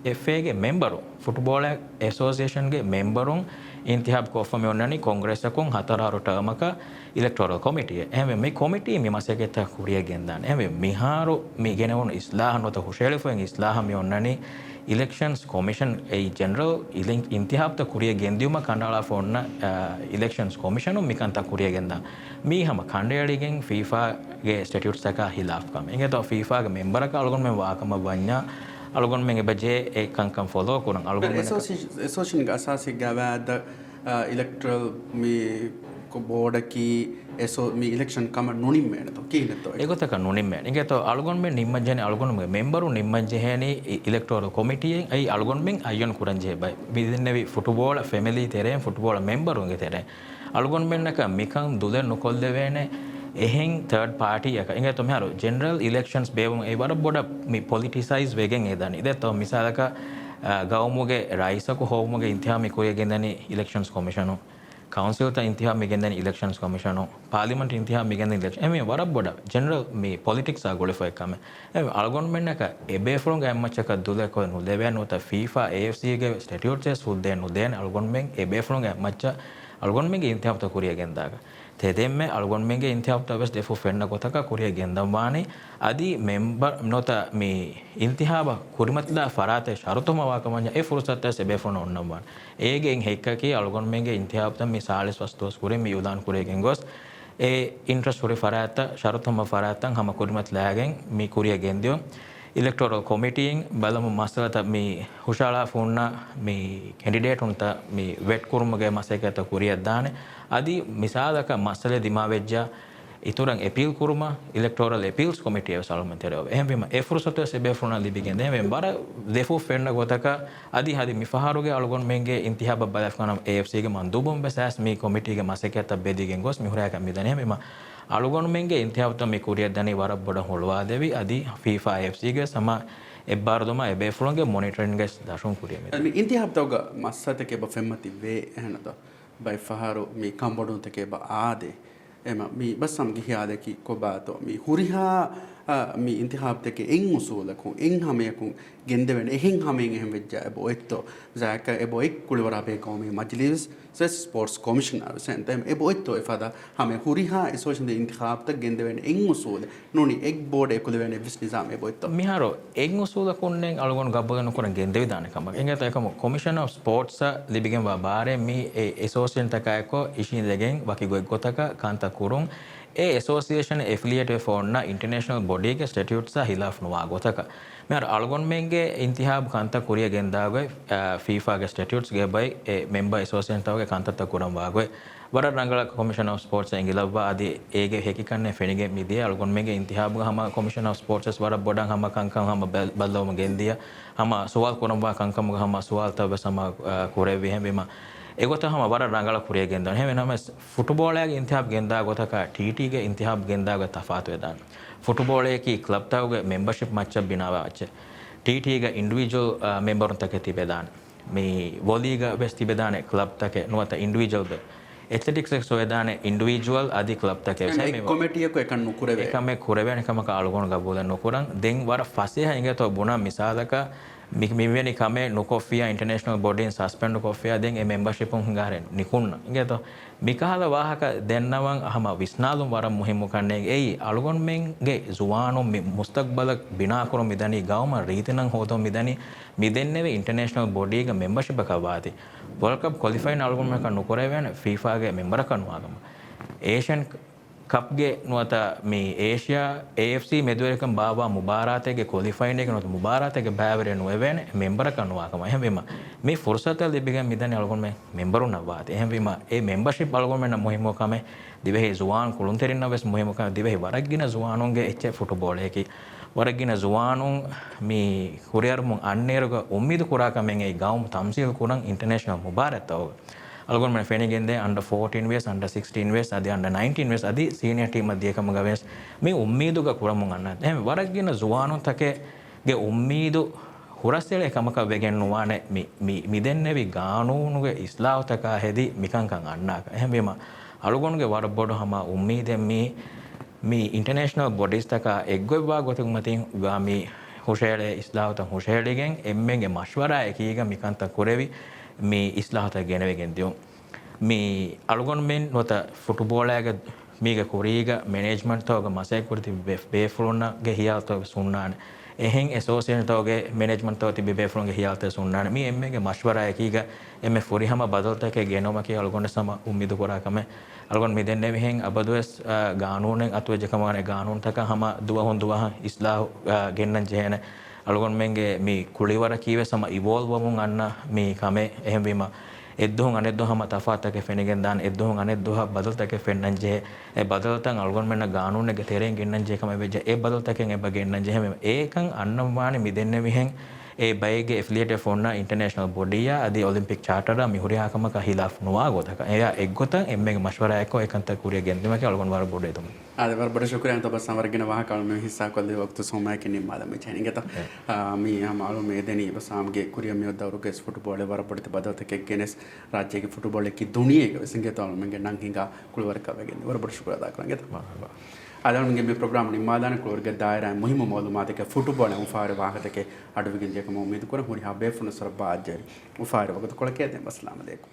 FAගේ මෙම්බරුන් ෆුටබෝල ඇසෝසියේෂන්ගේ මෙම්බරුන් ඉන්තිහාබ් කොෆ මේ ඔන්නනි කොංග්‍රෙස්සකුන් හතරාරු ටර්මක ඉලෙක්ටෝරල් කොමිටිය එහෙම මේ කොමිටිය මේ මාසෙකෙත කුරිය ගෙන්දාන එහෙම මිහාරු මේ ගෙනවුන ඉස්ලාහ නොත හුෂේලිෆෙන් ඉස්ලාහ මේ ඔන්නනි ඉලෙක්ෂන්ස් කොමිෂන් ඒ ජෙනරල් ඉන්තිහාබ්ත කුරිය ගෙන්දියුම කණ්ඩාලා ෆොන්න ඉලෙක්ෂන්ස් කොමිෂනු මිකන්ත කුරිය ගෙන්දා මේ හැම කණ්ඩායලිගෙන් ෆීෆාගේ ස්ටැටියුට්ස් එක හිලාෆ්කම එංගත ෆීෆාගේ මෙම්බරක අලගොන් මේ වාකම වඤ්ඤා අලගොන් මෙන්ගේ බජේ ඒ කංකම් ෆොලෝ කරන අලගොන් ඇසෝසියේෂන් ගාසාසි ගවෑද ඉලෙක්ට්‍රල් මේ බෝඩකි එසෝ මේ ඉලෙක්ෂන් කම නොනිම්මේනතෝ කීනතෝ ඒගොතක නොනිම්මේ ඉංගත අලගොන් මේ නිම්මජනේ අලගොන් මේ මෙම්බරු නිම්මජහේනි ඉලෙක්ටෝරල් කොමිටියෙන් අයි අලගොන් මෙන් අයන් කුරන්ජේ බයි බිදින්නවි ෆුටබෝල ෆැමිලි තෙරෙන් ෆුටබෝල මෙම්බරුන්ගේ තෙරෙන් අලගොන් මෙන්නක මිකම් දුදෙන් නොකොල් දෙවේනේ එහෙන් තර්ඩ් පාටි එක ඉංගත මෙහරු ජෙනරල් ඉලෙක්ෂන්ස් බේවුම් ඒ වර බොඩ මේ පොලිටිසයිස් වෙගෙන් ඒදනි ඉදතෝ මිසාලක ගවමුගේ රයිසක හෝමුගේ ඉන්තිහාමි කුරිය ගෙන්දනි ඉලෙක්ෂන්ස් කොමිෂනු කවුන්සිල් ත ඉන්තිහාම මිගෙන්දනි ඉලෙක්ෂන්ස් කොමිෂනු පාර්ලිමේන්තු ඉන්තිහාම මිගෙන්දනි ඉලෙක්ෂන් එමේ වර බොඩ ජෙනරල් මේ පොලිටික්ස් ආ ගොලෙෆෝ එකම එමේ අල්ගොන් මෙන්නක එබේෆ්ලොන් ගෑම්මච්චක දුලකෝ නුදෙවැ නොත ෆීෆා AFC ගේ ස්ටැටියුට්ස් සුද්දේ නුදෙන් අල්ගොන් මෙන් එබේෆ්ලොන් ගෑම්මච්ච අල්ගොන් මෙන්ගේ ඉන්තිහාම ත කුරිය ගෙන්දාග තෙදෙම්මේ අල්ගොන් මෙන්ගේ ඉන්තිහාම ත වෙස් දෙෆෝ ෆෙන්න ගොතක කුරිය ගෙන්දම් වානේ අදි මෙම්බර් නොත මේ ඉන්තිහාබ කුරිමත්ලා ෆරාතේ ශරතුම වාකමඤ්ඤ ඒ ෆුර්සත් එබේෆ්ලොන් ඔන්නම් වාන ඒගෙන් හෙක්කකී අල්ගොන් මෙන්ගේ ඉන්තිහාම ත මේ සාලිස් වස්තුස් කුරේ මේ යුදාන් කුරේගෙන් ගොස් ඒ ඉන්ට්‍රස්ට් කුරේ ෆරාත ශරතුම ෆරාතන් හම කුරිමත්ලාගෙන් මේ කුරිය ගෙන්දියෝ ඉලෙක්ටෝරල් කොමිටියෙන් බලමු මසලත මේ හුෂාලා ෆෝන්නා මේ කැන්ඩිඩේට් උන්ට මේ වෙට් කුරුමගේ මසයකට කුරියක් දානේ අදි මිසාලක මසලේ දිමා වෙජ්ජා ඉතුරුන් අපීල් කුරුම ඉලෙක්ටෝරල් අපීල්ස් කොමිටිය සල්මන්තරව එහෙම ඒ ෆුර්සත සෙබෙෆුනා ලිබිගෙන් දෙම බර දෙෆු ෆෙන්න ගොතක අදි හදි මිෆහරුගේ අලගොන් මෙන්ගේ ඉන්තිහාබ බලෆ්කනම් AFC ගේ මන්දුබම් බසස් මේ කොමිටියගේ මසයකට බෙදිගෙන් ගොස් මිහුරයක මිදන එහෙම අලුගොන් මෙන්ගේ ඉන්තිහාබත මේ කුරිය දනි වර බොඩ හොලවා දෙවි අදි FIFA AFC ගේ සම එබ්බාරදම එබේෆ්ලොන්ගේ මොනිටරින් ගෙස් දශුන් කුරිය මේ ඉන්තිහාබතෝග මස්සතකේ බ ෆෙම්මති වේ එහෙනද බයි ෆහරු මේ කම්බොඩුන් තකේ බ ආදේ එම මේ බස්සම් ගිහියාදකි කොබාතෝ මේ හුරිහා මේ ඉන්තිහාබ් තකේ එන් උසූලකු එන් හමයකුන් ගෙන්දවෙන එහෙන් හමෙන් එහෙම වෙජ්ජා එබෝ එත්තෝ ජාක එබෝ එක් කුලිවරා බේකෝමේ මජ්ලිස් සෙස් ස්පෝර්ට්ස් කමිෂනර් සෙන්තම් එබෝ එත්තෝ එෆදා හමෙ හුරිහා එසෝෂන් ද ඉන්තිහාබ් ත ගෙන්දවෙන එන් උසූල නුනි එක් බෝඩ් එකුලවෙන විස් නිසාම එබෝ එත්තෝ මිහාරෝ එන් උසූලකුන්නෙන් අලගොන් ගබ්බගෙන කරන ගෙන්දෙවි දාන කම එංගත එකම කොමිෂන් ඔෆ් ස්පෝර්ට්ස් ලිබිගෙන් වාබාරේ මේ එසෝසියන් තකයකෝ ඉෂින් දෙගෙන් වකි ගොතක කාන්ත කුරුන් ඒ ඇසෝසියේෂන් ඇෆිලියේට් ෆෝන්න ඉන්ටර්නැෂනල් බොඩිගේ ස්ටැටියුට්ස් හිලාෆ් නොවා ගොතක මෙර අල්ගොන්මෙන්ගේ ඉන්තිහාබ් කන්ත කුරිය ගෙන්දාගේ ෆීෆාගේ ස්ටැටියුට්ස් ගේ බයි මෙම්බර් ඇසෝසියේෂන් තවගේ කන්තත් කුරම් වාගේ වර රංගල කොමිෂන් ඔෆ් ස්පෝර්ට්ස් එංගිලවා ආදී ඒගේ හැකිකන්නේ ෆෙනිගේ මිදිය අල්ගොන්මෙන්ගේ ඉන්තිහාබ් හම කොමිෂන් ඔෆ් ස්පෝර්ට්ස් වර බොඩන් හම කංකම් හම බල්ලවම ගෙන්දිය හම සුවල් කුරම් වා කංකම් හම සුවල් තව සම කුරේ විහෙම බිම ඒගොත හම වර රංගල කුරිය ගෙන්දන හැම නම ෆුට්බෝලයේ ඉන්තිහාබ් ගෙන්දා ගොතක ටීටීගේ ඉන්තිහාබ් ගෙන්දාගේ තෆාත් වේදාන ෆුට්බෝලයේ ක්ලබ් තවගේ මෙම්බර්ෂිප් මච්ච බිනාවා අච්ච ටීටීගේ ඉන්ඩිවිජුවල් මෙම්බරුන් තක තිබෙදාන මේ වොලීගේ වෙස් තිබෙදාන ක්ලබ් තක නොත ඉන්ඩිවිජුවල් ඇත්ලෙටික්ස් එක්ස් වේදාන ඉන්ඩිවිජුවල් අධි ක්ලබ් තක මේ කොමිටියක එකන් නුකුරවේ එකම කුරවේ එකම කාලගොන ගබෝල නොකරන් දෙන් වර ෆසේ හංගතෝ බුණා මිසාලක මිවෙනි කමේ නොකොෆියා ඉන්ටර්නැෂනල් බොඩින් සස්පෙන්ඩ් කොෆියා දෙන් ඒ මෙම්බර්ෂිප් උන් හංගාරෙන් නිකුන්න ඉංගතෝ මිකහල ವಾಹಕ දෙන්නවන් අහම විස්නාලුම් වරම් මුහිම්මු කන්නේ එයි අලුගොන් මෙන්ගේ ජුවානෝ මුස්තක්බල බිනා කරු මිදනි ගවම රීතනන් හොතෝ මිදනි මිදෙන්නේ ඉන්ටර්නැෂනල් බොඩිගේ මෙම්බර්ෂිප් කවාති වර්ල්ඩ් කප් ක්වොලිෆයින් අලුගොන් මෙක නුකරේ වෙන ෆීෆාගේ මෙම්බර කනුවාගම ඒෂියන් කප්ගේ නොත මේ ඒෂියා AFC මෙදුවරකම් බාවා මුබාරාතේගේ ක්වොලිෆයින් එක නොත මුබාරාතේගේ බෑවරේ නොවෙන මෙම්බර කනුවාගම එහෙම වීම මේ ෆුර්සත ලැබෙගෙන මිදනි අලුගොන් මේ මෙම්බරුන් නවාති එහෙම වීම ඒ මෙම්බර්ෂිප් අලුගොන් මෙන්න මුහිම්මෝ කමේ දිවෙහි ජුවාන් කුළුන් තෙරින්නවස් මුහිම්මෝ කම දිවෙහි වරක්ගින ජුවානුන්ගේ එච්ච ෆුට්බෝල් එකේ වරක්ගින ජුවානුන් මේ කුරියර්මුන් අන්නේරක උම්මීද කුරා කමෙන් ඒ ගාවුම් තම්සීල් කුරන් ඉන්ටර්නැෂනල් මුබාරතව අලගොන් මන ෆෙනිගෙන්දේ under 14 වේස් under 16 වේස් අධි under 19 වේස් අධි සීනියර් ටීම් මැදියකම ගවස් මේ උම්මීදුක කුරමුන් අන්න එහෙම වරක්ගින ජුවානුන් තකේ ගේ උම්මීදු හුරස්සෙල එකමක වෙගෙන් නුවානේ මිදෙන්නේවි ගානූනුගේ ඉස්ලාවතක හෙදි මිකංකන් අන්නාක එහෙම වීම අලගොන්ගේ වර බොඩ හම උම්මීදෙන් මේ ඉන්ටර්නැෂනල් බොඩිස් තක එක්ගොවා ගොතක මතින් ගාමි හුෂේලේ ඉස්ලාවත හුෂේලිගෙන් එම්මෙන්ගේ මෂ්වරා එකීග මිකන්ත කුරෙවි මේ ඉස්ලාහත ගෙනවෙගෙන් දියුම් මේ අලුගොන් මෙන් නොත ෆුට්බෝලයාගේ මීග කුරීග මැනේජ්මන්ට් තවග මසෙක් කුරති බේෆුරුන්නගේ හියාල්තව සුන්නාන එහෙන් ඇසෝසියේෂන් තවගේ මැනේජ්මන්ට් තව තිබේ බේෆුරුන්ගේ හියාල්තව සුන්නාන මේ එම්මෙගේ මෂ්වරා එකීග එම්මෙ ෆොරිහම බදල්තකේ ගෙනොම කී අලුගොන් සම උම්මිදු කරාකම අලුගොන් මිදෙන්නේ මෙහෙන් අබදුවස් ගානූනෙන් අතුවජකමානේ ගානූන් තක හම දුවහොන් දුවහ ඉස්ලාහ ගෙන්නන් ජේන අලුගොන් මෙන්ගේ මේ කුලිවර කීවේ සම ඉවෝල්ව් වමුන් අන්න මේ කමේ එහෙම වීම එද්දොහන් අනෙද්දොහම තෆාතක ෆෙනිගෙන් දාන එද්දොහන් අනෙද්දොහ බදල්තක ෆෙන්නන් ජේ ඒ බදල්තන් අලුගොන් මෙන්න ගානූනෙගේ තෙරෙන් ගෙන්නන් ජේ කම වෙජ ඒ බදල්තකෙන් එබ ගෙන්නන් ජේ හැම ඒකන් අන්නවානේ මිදෙන්නේ මෙහෙන් ඒ බයිගේ ඇෆිලියේට් ෆොන්න ඉන්ටර්නැෂනල් බොඩියා අදී ඔලිම්පික් චාටර් මිහුරියාකම කහිලාෆ් නොවා ගොතක එයා එක්ගොතන් එම්මෙගේ මෂ්වරා එක්ක ඒකන්ත කුරිය ගෙන්දිම කි අලුගොන් වර බොඩේ තුම ආද වර බඩ ශුක්‍රියන් තබ සංවර්ගන वाह काल में हिस्सा को ले वक्त सोमा के नि मालूम है छेंगे तो मी हम आलो में देनी बसाम के कुरिया में दौर के फुटबॉल वर पड़ते बदलते के गेनेस राज्य के फुटबॉल की दुनिया के संगे तो में नंगिंगा कुल वर का वेगे वर बड़ शुक्र अदा करेंगे तो ಅದೊಂದಿಗೆ ಮೇ ಪ್ರೋಗ್ರಾಮ್ ನಿಮ್ಮಾದಾನ ಕ್ಲೋರ್ಗೆ ದಾಯರ ಮುಹಿಮ ಮಾಲೂಮಾತಕ್ಕೆ ಫುಟ್ಬಾಲ್ ಉಫಾರೆ ವಾಹತಕ್ಕೆ ಅಡುವಿಗೆ ಜೇಕ ಉಮ್ಮೀದ್ ಕೂಡ ಹುಡಿ ಹಾ ಬೇಫುನ ಸರ ಬಾಜರಿ ಉಫಾರೆ ವಗತ ಕೊಳಕೆ ಅದೇ ಅಸ್ಲಾಮ್ ಅಲೈಕುಂ